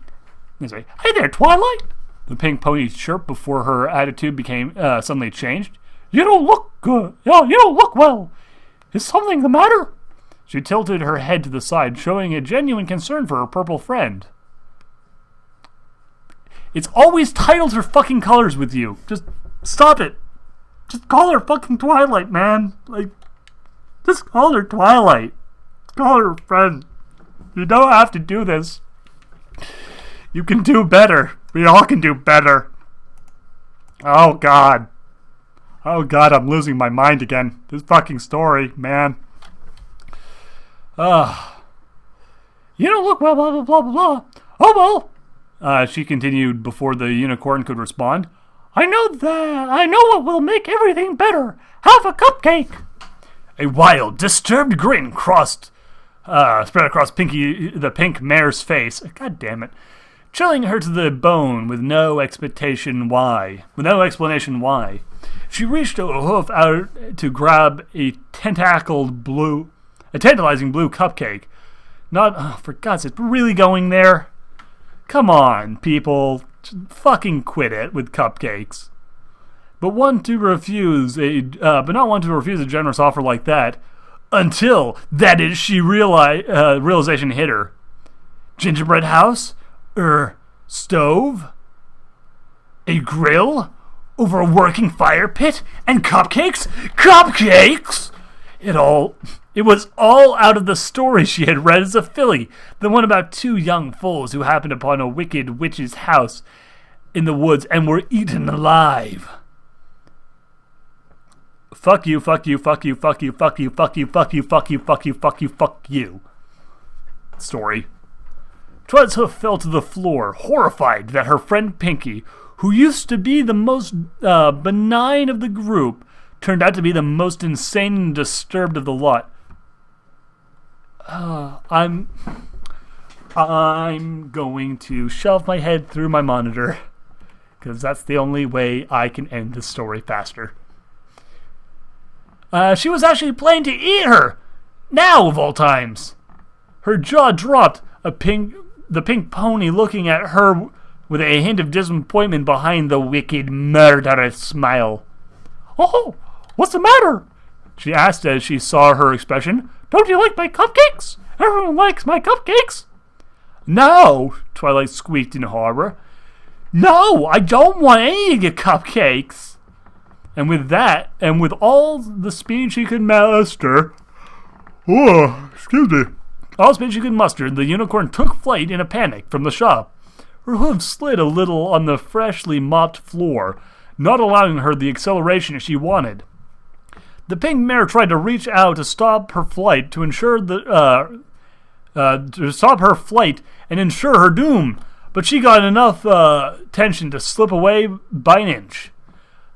Hey there, Twilight! The pink pony chirped before her attitude became suddenly changed. You don't look good. You don't look well. Is something the matter? She tilted her head to the side, showing a genuine concern for her purple friend. It's always titles or fucking colors with you. Just stop it. Just call her fucking Twilight, man. Like, just call her Twilight. Call her friend. You don't have to do this. You can do better. We all can do better. Oh, God. Oh, God, I'm losing my mind again. This fucking story, man. You don't look well, blah, blah, blah, blah, blah. Oh, well. She continued before the unicorn could respond. I know what will make everything better. Have a cupcake. A wild, disturbed grin spread across the pink mare's face. God damn it. Chilling her to the bone with no explanation why. She reached a hoof out to grab a tantalizing blue cupcake. For God's sake, really going there? Come on, people. Just fucking quit it with cupcakes. But not one to refuse a generous offer like that, until, that is, realization hit her. Gingerbread house? Stove? A grill? Over a working fire pit? And cupcakes? Cupcakes? It was all out of the story she had read as a filly, the one about two young foals who happened upon a wicked witch's house in the woods and were eaten alive. Fuck you, fuck you, fuck you, fuck you, fuck you, fuck you, fuck you, fuck you, fuck you, fuck you, fuck you. Story. Twilight hoof fell to the floor, horrified that her friend Pinky, who used to be the most benign of the group, turned out to be the most insane and disturbed of the lot. I'm going to shove my head through my monitor, because that's the only way I can end this story faster. She was actually planning to eat her! Now, of all times! Her jaw dropped, the pink pony looking at her with a hint of disappointment behind the wicked, murderous smile. Oh, what's the matter? she asked as she saw her expression. "Don't you like my cupcakes? Everyone likes my cupcakes." "No," Twilight squeaked in horror. "No, I don't want any of your cupcakes." And with that, and with all the speed she could muster, all the speed she could muster, the unicorn took flight in a panic from the shop. Her hooves slid a little on the freshly mopped floor, not allowing her the acceleration she wanted. The pink mare tried to reach out to stop her flight and ensure her doom, but she got enough tension to slip away by an inch.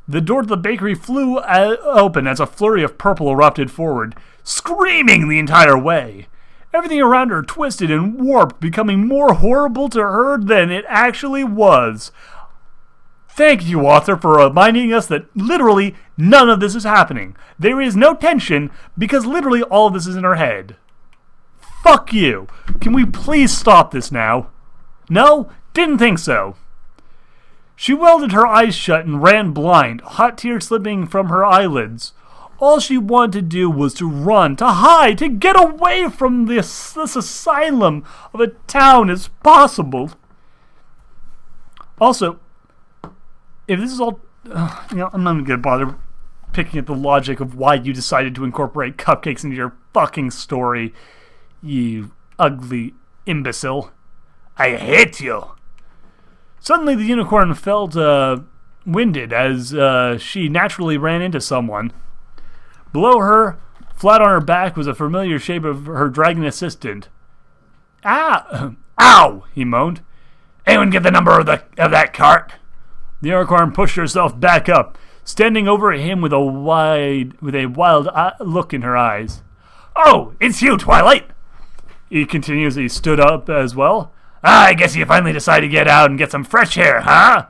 The door to the bakery flew open as a flurry of purple erupted forward, screaming the entire way. Everything around her twisted and warped, becoming more horrible to her than it actually was. Thank you, author, for reminding us that literally none of this is happening. There is no tension because literally all of this is in her head. Fuck you. Can we please stop this now? No? Didn't think so. She welded her eyes shut and ran blind, hot tears slipping from her eyelids. All she wanted to do was to run, to hide, to get away from this asylum of a town as possible. Also, if this is all... I'm not even going to bother picking at the logic of why you decided to incorporate cupcakes into your fucking story, you ugly imbecile. I hate you. Suddenly the unicorn felt winded as she naturally ran into someone. Below her, flat on her back, was a familiar shape of her dragon assistant. "Ah! Ow!" he moaned. "Anyone get the number of that cart?" The unicorn pushed herself back up, standing over him with a wild look in her eyes. "Oh, it's you, Twilight!" He continued as he stood up as well. "I guess you finally decided to get out and get some fresh air, huh?"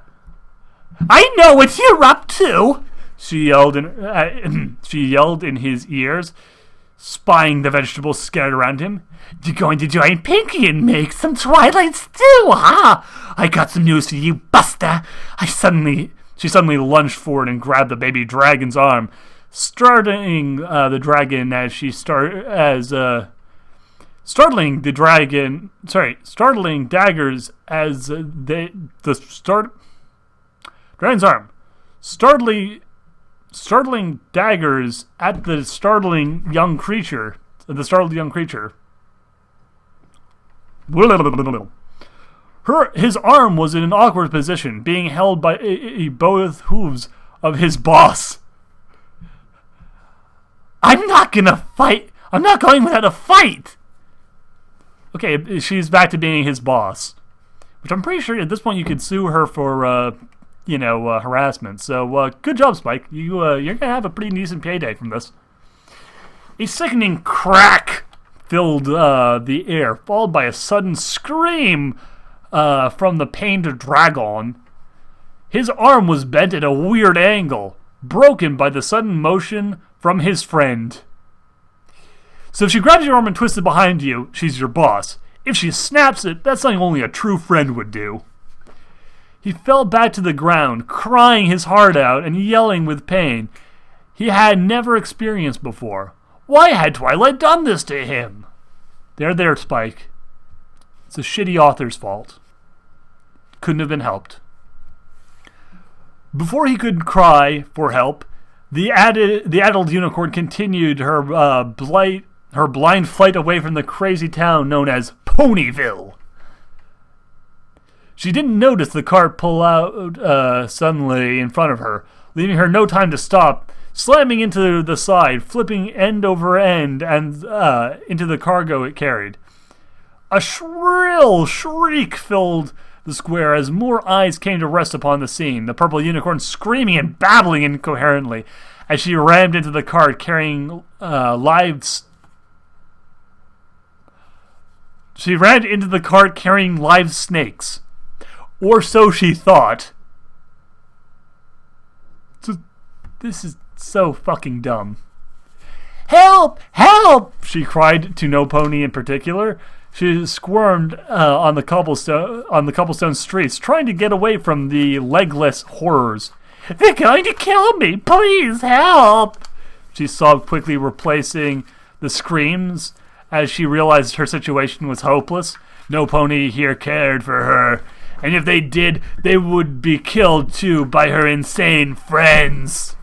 "I know what you're up to!" She yelled in his ears, spying the vegetables scattered around him. "You're going to join Pinky and make some Twilight stew, huh? I got some news for you, Buster." She suddenly lunged forward and grabbed the baby dragon's arm, startling the dragon as she startling daggers as dragon's arm, startling daggers at the startled young creature. His arm was in an awkward position, being held by both hooves of his boss. "I'm not gonna fight. I'm not going without a fight." Okay, she's back to being his boss, which I'm pretty sure at this point you could sue her for, harassment. So, good job, Spike. You're gonna have a pretty decent payday from this. A sickening crack filled the air, followed by a sudden scream from the pained dragon. His arm was bent at a weird angle, broken by the sudden motion from his friend. So if she grabs your arm and twists it behind you, she's your boss. If she snaps it, that's something only a true friend would do. He fell back to the ground, crying his heart out and yelling with pain he had never experienced before. Why had Twilight done this to him? There, Spike. It's the shitty author's fault. Couldn't have been helped. Before he could cry for help, the addled unicorn continued her blind flight away from the crazy town known as Ponyville. She didn't notice the cart pull out suddenly in front of her, leaving her no time to stop, slamming into the side, flipping end over end and into the cargo it carried. A shrill shriek filled the square as more eyes came to rest upon the scene, the purple unicorn screaming and babbling incoherently as she rammed into the cart carrying live snakes. Or so she thought. This is so fucking dumb. "Help! Help!" she cried to No Pony in particular. She squirmed on the cobblestone streets, trying to get away from the legless horrors. "They're going to kill me! Please help!" she sobbed, quickly replacing the screams as she realized her situation was hopeless. No pony here cared for her, and if they did, they would be killed too by her insane friends.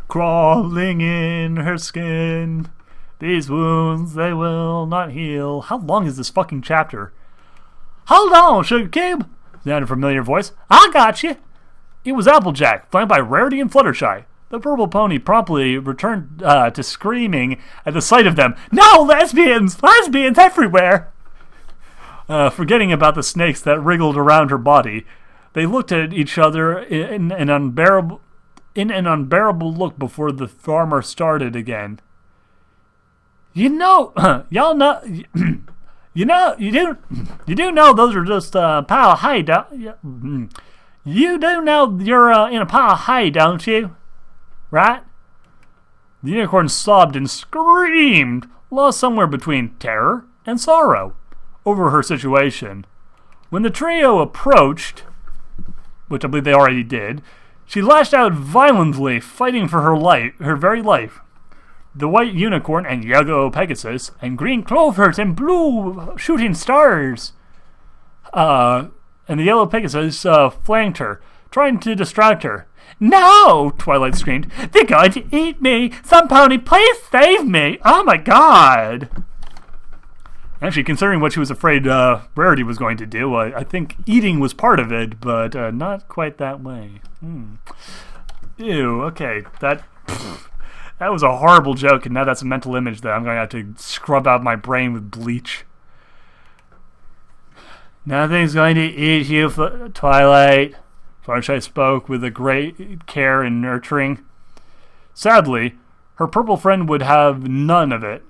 Crawling in her skin, these wounds they will not heal. How long is this fucking chapter? Hold on, Sugar Cube, sounded a familiar voice. I got you. It was Applejack, flanked by Rarity and Fluttershy. The purple pony promptly returned to screaming at the sight of them. No, lesbians! Lesbians everywhere! Forgetting about the snakes that wriggled around her body, they looked at each other in an unbearable look before the farmer started again. Y'all know, you do know those are just a pile of hay, you do know you're in a pile of hay, don't you? Right? The unicorn sobbed and screamed, lost somewhere between terror and sorrow over her situation. When the trio approached, which I believe they already did, she lashed out violently, fighting for her very life. The white unicorn and yellow Pegasus and green clovers and blue shooting stars, and the yellow Pegasus flanked her, trying to distract her. No! Twilight screamed. They're going to eat me! Some pony, please save me! Oh my god! Actually, considering what she was afraid Rarity was going to do, I think eating was part of it, but not quite that way. Ew, okay. That was a horrible joke, and now that's a mental image that I'm going to have to scrub out my brain with bleach. Nothing's going to eat you, Twilight. Fluttershy spoke with a great care and nurturing. Sadly, her purple friend would have none of it.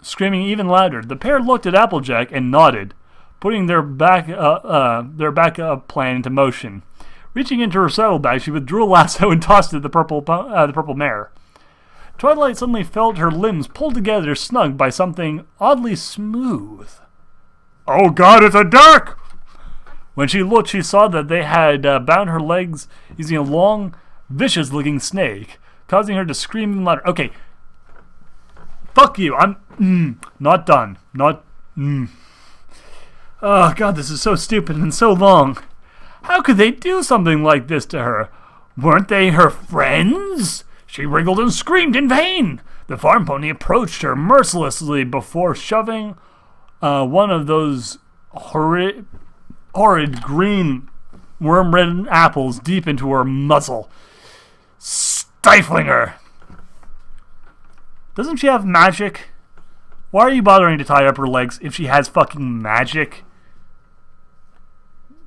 Screaming even louder, the pair looked at Applejack and nodded, putting their backup plan into motion. Reaching into her saddlebag, she withdrew a lasso and tossed it at the purple mare. Twilight suddenly felt her limbs pulled together, snug by something oddly smooth. Oh God, it's a duck! When she looked, she saw that they had bound her legs using a long, vicious-looking snake, causing her to scream even louder. Okay, fuck you. I'm not done. Oh God, this is so stupid and so long. How could they do something like this to her? Weren't they her friends? She wriggled and screamed in vain. The farm pony approached her mercilessly before shoving one of those horrid green worm-ridden apples deep into her muzzle, stifling her. Doesn't she have magic? Why are you bothering to tie up her legs if she has fucking magic?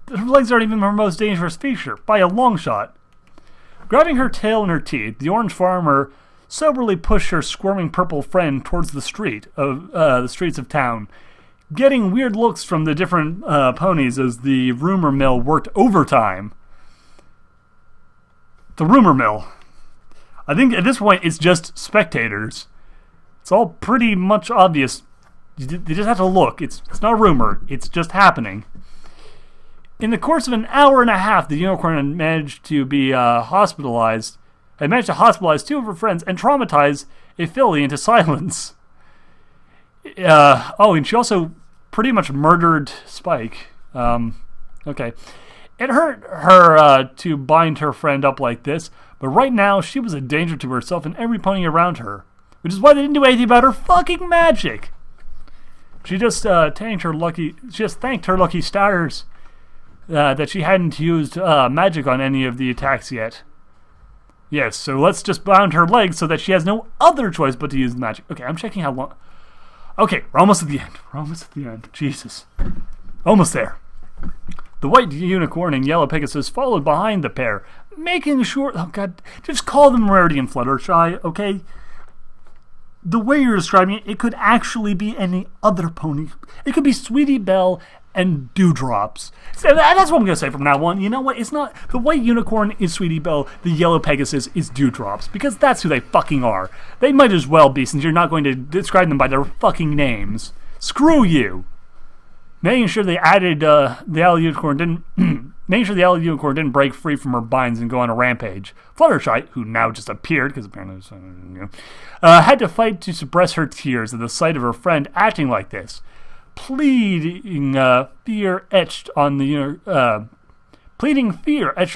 Her legs aren't even her most dangerous feature, by a long shot. Grabbing her tail in her teeth, the orange farmer soberly pushed her squirming purple friend towards the streets of town, getting weird looks from the different ponies as the rumor mill worked overtime. The rumor mill. I think at this point it's just spectators. It's all pretty much obvious. You just have to look. It's not a rumor. It's just happening. In the course of an hour and a half, the unicorn had managed to be hospitalized. Had managed to hospitalize two of her friends and traumatize a filly into silence. And she also pretty much murdered Spike. Okay. It hurt her to bind her friend up like this, but right now she was a danger to herself and every pony around her, which is why they didn't do anything about her fucking magic. She just thanked her lucky stars that she hadn't used magic on any of the attacks yet. Yes, so let's just bound her legs so that she has no other choice but to use magic. Okay, I'm checking how long. Okay, we're almost at the end. Jesus. Almost there. The white unicorn and yellow Pegasus followed behind the pair, making sure... Oh, God. Just call them Rarity and Fluttershy, okay? The way you're describing it, it could actually be any other pony. It could be Sweetie Belle and Dewdrops. So that's what I'm going to say from now on. You know what? It's not... The white unicorn is Sweetie Belle. The yellow Pegasus is Dewdrops. Because that's who they fucking are. They might as well be, since you're not going to describe them by their fucking names. Screw you. Making sure they added... the yellow unicorn didn't making sure the yellow unicorn didn't break free from her binds and go on a rampage. Fluttershy, who now just appeared, because apparently had to fight to suppress her tears at the sight of her friend acting like this, pleading fear etched on the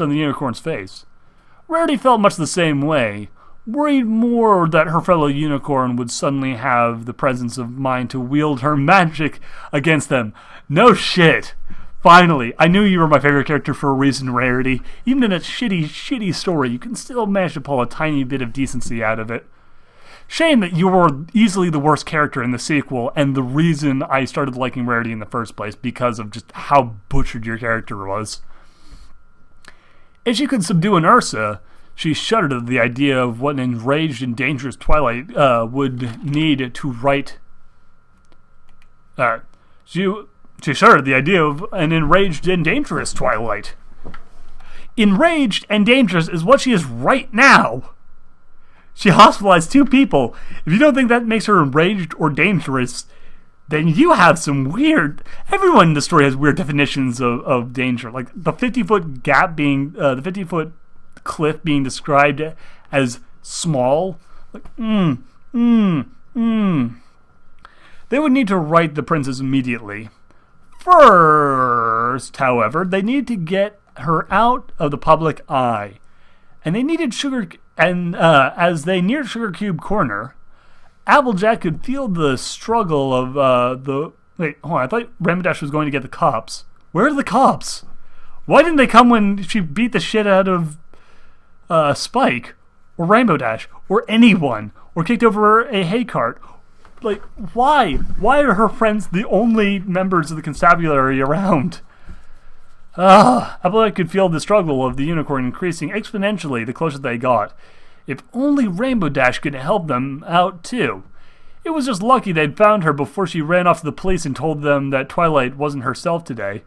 unicorn's face. Rarity felt much the same way, worried more that her fellow unicorn would suddenly have the presence of mind to wield her magic against them. No shit. Finally, I knew you were my favorite character for a reason, Rarity. Even in a shitty story, you can still manage to pull a tiny bit of decency out of it. Shame that you were easily the worst character in the sequel, and the reason I started liking Rarity in the first place, because of just how butchered your character was. If she could subdue an Ursa, she shuddered at the idea of what an enraged and dangerous Twilight would need to write. She shuddered at the idea of an enraged and dangerous Twilight. Enraged and dangerous is what she is right now. She hospitalized 2 people. If you don't think that makes her enraged or dangerous, then you have some weird... Everyone in the story has weird definitions of danger. Like the 50-foot gap being... the 50-foot cliff being described as small. Like, They would need to right the princess immediately. First, however, they needed to get her out of the public eye. And they needed Sugar... And as they neared Sugar Cube Corner, Applejack could feel the struggle of the... Wait, hold on, I thought Rainbow Dash was going to get the cops. Where are the cops? Why didn't they come when she beat the shit out of Spike? Or Rainbow Dash? Or anyone? Or kicked over a hay cart? Like, why? Why are her friends the only members of the constabulary around? Applejack could feel the struggle of the unicorn increasing exponentially the closer they got. If only Rainbow Dash could help them out too. It was just lucky they'd found her before she ran off to the police and told them that Twilight wasn't herself today.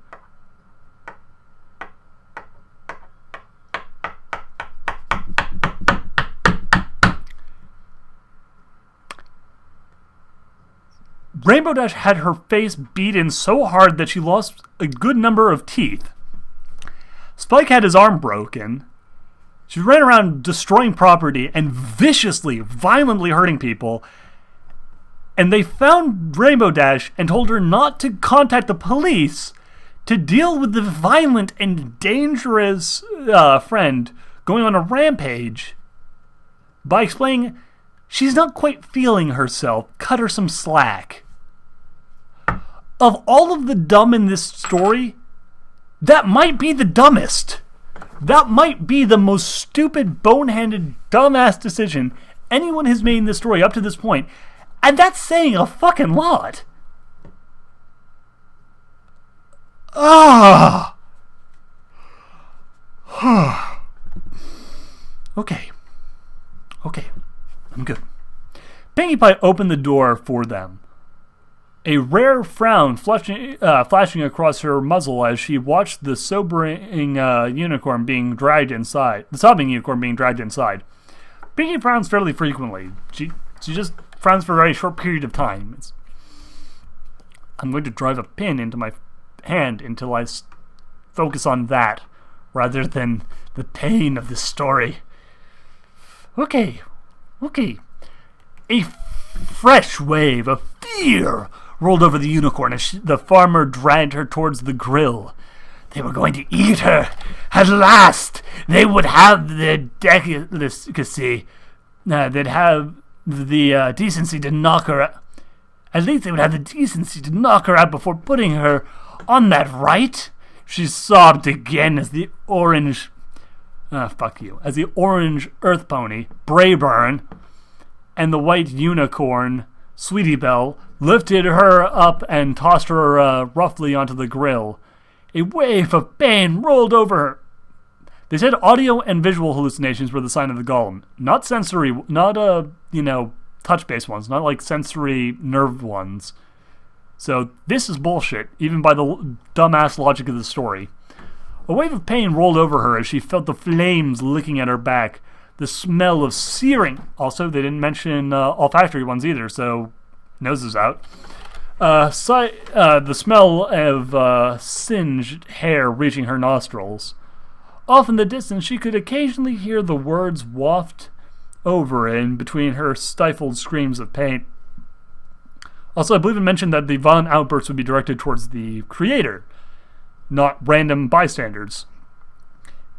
Rainbow Dash had her face beat in so hard that she lost a good number of teeth. Spike had his arm broken. She ran around destroying property and viciously, violently hurting people. And they found Rainbow Dash and told her not to contact the police to deal with the violent and dangerous friend going on a rampage by explaining she's not quite feeling herself. Cut her some slack. Of all of the dumb in this story, that might be the dumbest. That might be the most stupid, boneheaded, dumbass decision anyone has made in this story up to this point. And that's saying a fucking lot. Okay. I'm good. Pinkie Pie opened the door for them. A rare frown flashing across her muzzle as she watched the sobbing unicorn being dragged inside. Pinkie frowns fairly frequently. She just frowns for a very short period of time. I'm going to drive a pin into my hand until I focus on that, rather than the pain of this story. Okay. A fresh wave of fear rolled over the unicorn as the farmer dragged her towards the grill. They were going to eat her. At last, they would have the delicacy. They'd have the decency to knock her out. At least they would have the decency to knock her out before putting her on that right. She sobbed again as the orange... As the orange earth pony, Brayburn, and the white unicorn, Sweetie Belle, lifted her up and tossed her roughly onto the grill. A wave of pain rolled over her. They said audio and visual hallucinations were the sign of the golem. Not sensory, not touch-based ones, not like sensory nerve ones. So this is bullshit, even by the dumbass logic of the story. A wave of pain rolled over her as she felt the flames licking at her back. The smell of searing. Also, they didn't mention olfactory ones either, so nose is out. The smell of singed hair reaching her nostrils. Off in the distance, she could occasionally hear the words waft over in between her stifled screams of pain. Also, I believe it mentioned that the violent outbursts would be directed towards the creator, not random bystanders.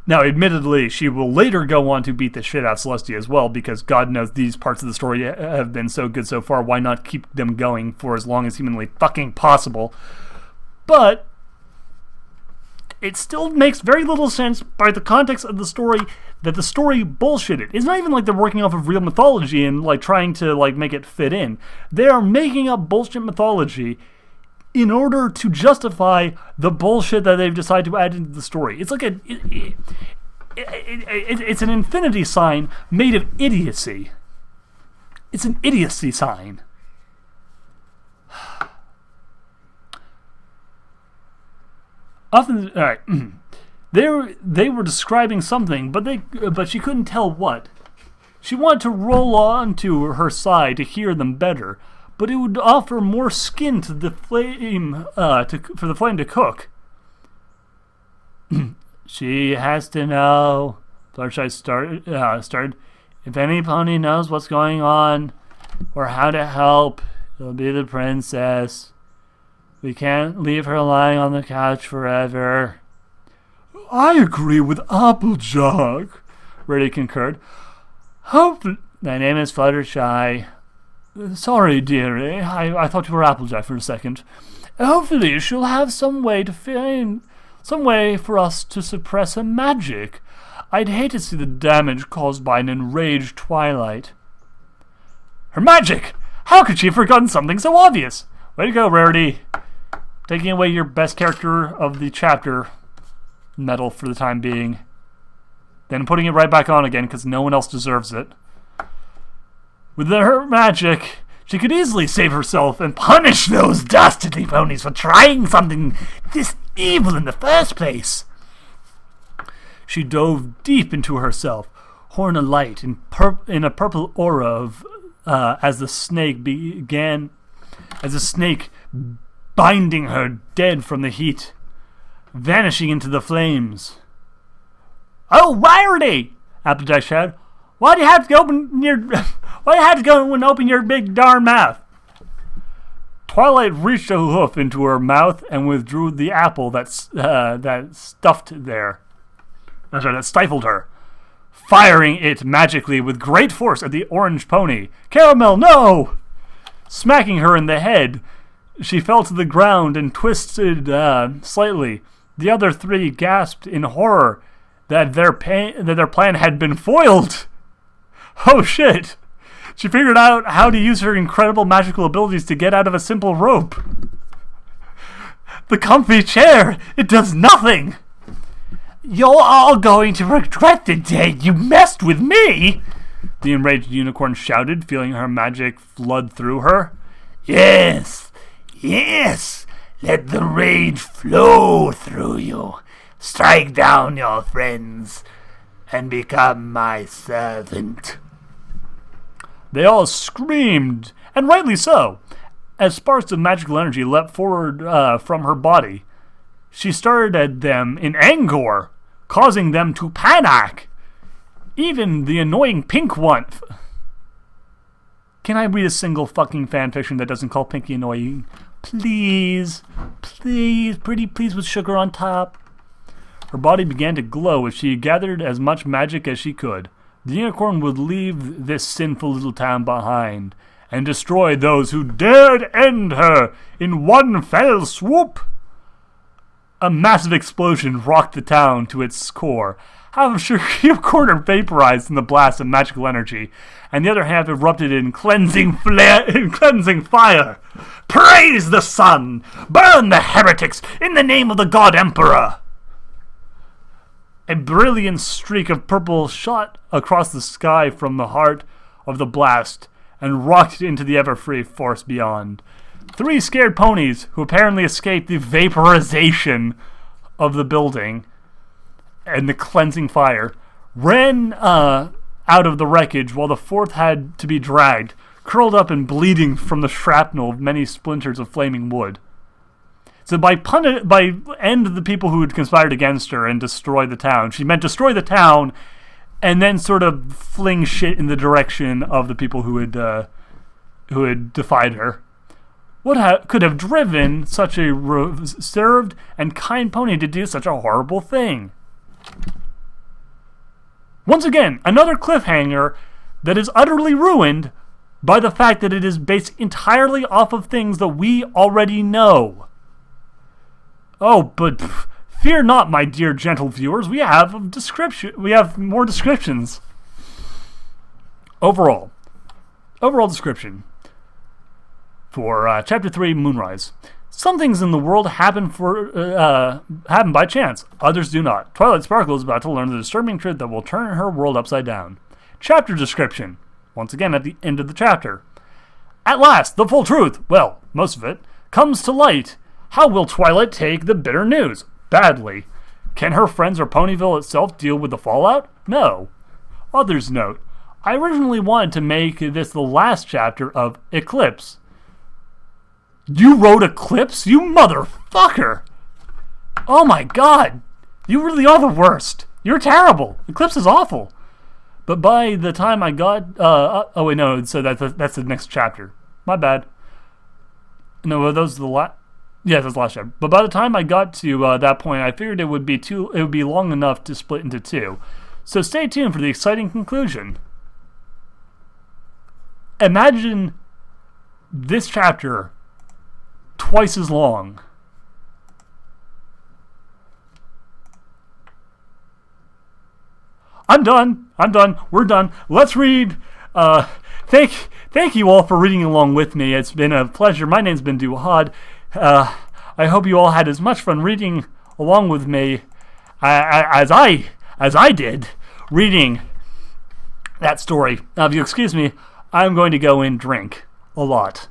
Now, admittedly, she will later go on to beat the shit out of Celestia as well, because God knows these parts of the story have been so good so far, why not keep them going for as long as humanly fucking possible? But it still makes very little sense by the context of the story that the story bullshitted. It's not even like they're working off of real mythology and like trying to like make it fit in. They are making up bullshit mythology in order to justify the bullshit that they've decided to add into the story. It's like it's an infinity sign made of idiocy. It's an idiocy sign. Often, all right, they were describing something, but she couldn't tell what. She wanted to roll onto her side to hear them better, but it would offer more skin to the flame for the flame to cook. She has to know. Fluttershy started. If any pony knows what's going on or how to help, it'll be the princess. We can't leave her lying on the couch forever. I agree with Applejack, Reddy concurred. Hopefully, my name is Fluttershy. Sorry, dearie. I thought you were Applejack for a second. Hopefully she'll have some way for us to suppress her magic. I'd hate to see the damage caused by an enraged Twilight. Her magic! How could she have forgotten something so obvious? Way to go, Rarity. Taking away your best character of the chapter medal for the time being. Then putting it right back on again because no one else deserves it. With her magic, she could easily save herself and punish those dastardly ponies for trying something this evil in the first place. She dove deep into herself, horn alight in a purple aura of as the snake binding her dead from the heat, vanishing into the flames. Oh, Rarity! Applejack shouted. Why do you have to go and open your big darn mouth? Twilight reached a hoof into her mouth and withdrew the apple that stifled her, firing it magically with great force at the orange pony. Caramel, no! Smacking her in the head, she fell to the ground and twisted slightly. The other three gasped in horror that their plan had been foiled. Oh shit! She figured out how to use her incredible magical abilities to get out of a simple rope. The comfy chair! It does nothing! You're all going to regret the day you messed with me! The enraged unicorn shouted, feeling her magic flood through her. Yes! Yes! Let the rage flow through you. Strike down your friends and become my servant. They all screamed, and rightly so, as sparks of magical energy leapt forward from her body. She started at them in anger, causing them to panic. Even the annoying pink one. Can I read a single fucking fanfiction that doesn't call Pinky annoying? Please. Please. Pretty please with sugar on top. Her body began to glow as she gathered as much magic as she could. The unicorn would leave this sinful little town behind and destroy those who dared end her in one fell swoop. A massive explosion rocked the town to its core. Half of Sugar Unicorn vaporized in the blast of magical energy, and the other half erupted in cleansing fire. Praise the sun! Burn the heretics in the name of the God Emperor! A brilliant streak of purple shot across the sky from the heart of the blast and rocked into the ever-free force beyond. 3 scared ponies, who apparently escaped the vaporization of the building and the cleansing fire, ran out of the wreckage while the 4th had to be dragged, curled up and bleeding from the shrapnel of many splinters of flaming wood. So by end the people who had conspired against her and destroy the town, she meant destroy the town and then sort of fling shit in the direction of the people who had defied her. What could have driven such a reserved and kind pony to do such a horrible thing? Once again, another cliffhanger that is utterly ruined by the fact that it is based entirely off of things that we already know. Oh, but fear not, my dear gentle viewers. We have more descriptions. Overall description for Chapter 3, Moonrise. Some things in the world happen by chance. Others do not. Twilight Sparkle is about to learn the disturbing truth that will turn her world upside down. Chapter description. Once again at the end of the chapter. At last, the full truth, well, most of it, comes to light. How will Twilight take the bitter news? Badly. Can her friends or Ponyville itself deal with the fallout? No. Author's note. I originally wanted to make this the last chapter of Eclipse. You wrote Eclipse? You motherfucker! Oh my god! You really are the worst. You're terrible. Eclipse is awful. But by the time I got... oh wait, no, so that's the next chapter. My bad. No, those are the last... Yeah, that's the last chapter. But by the time I got to that point, I figured it would be long enough to split into two. So stay tuned for the exciting conclusion. Imagine this chapter twice as long. I'm done. We're done. Let's read. Thank you all for reading along with me. It's been a pleasure. My name's been Duhad. I hope you all had as much fun reading along with me as I did reading that story. Now, if you excuse me, I'm going to go and drink a lot.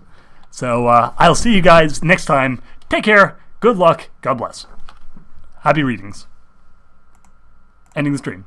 So I'll see you guys next time. Take care. Good luck. God bless. Happy readings. Ending the stream.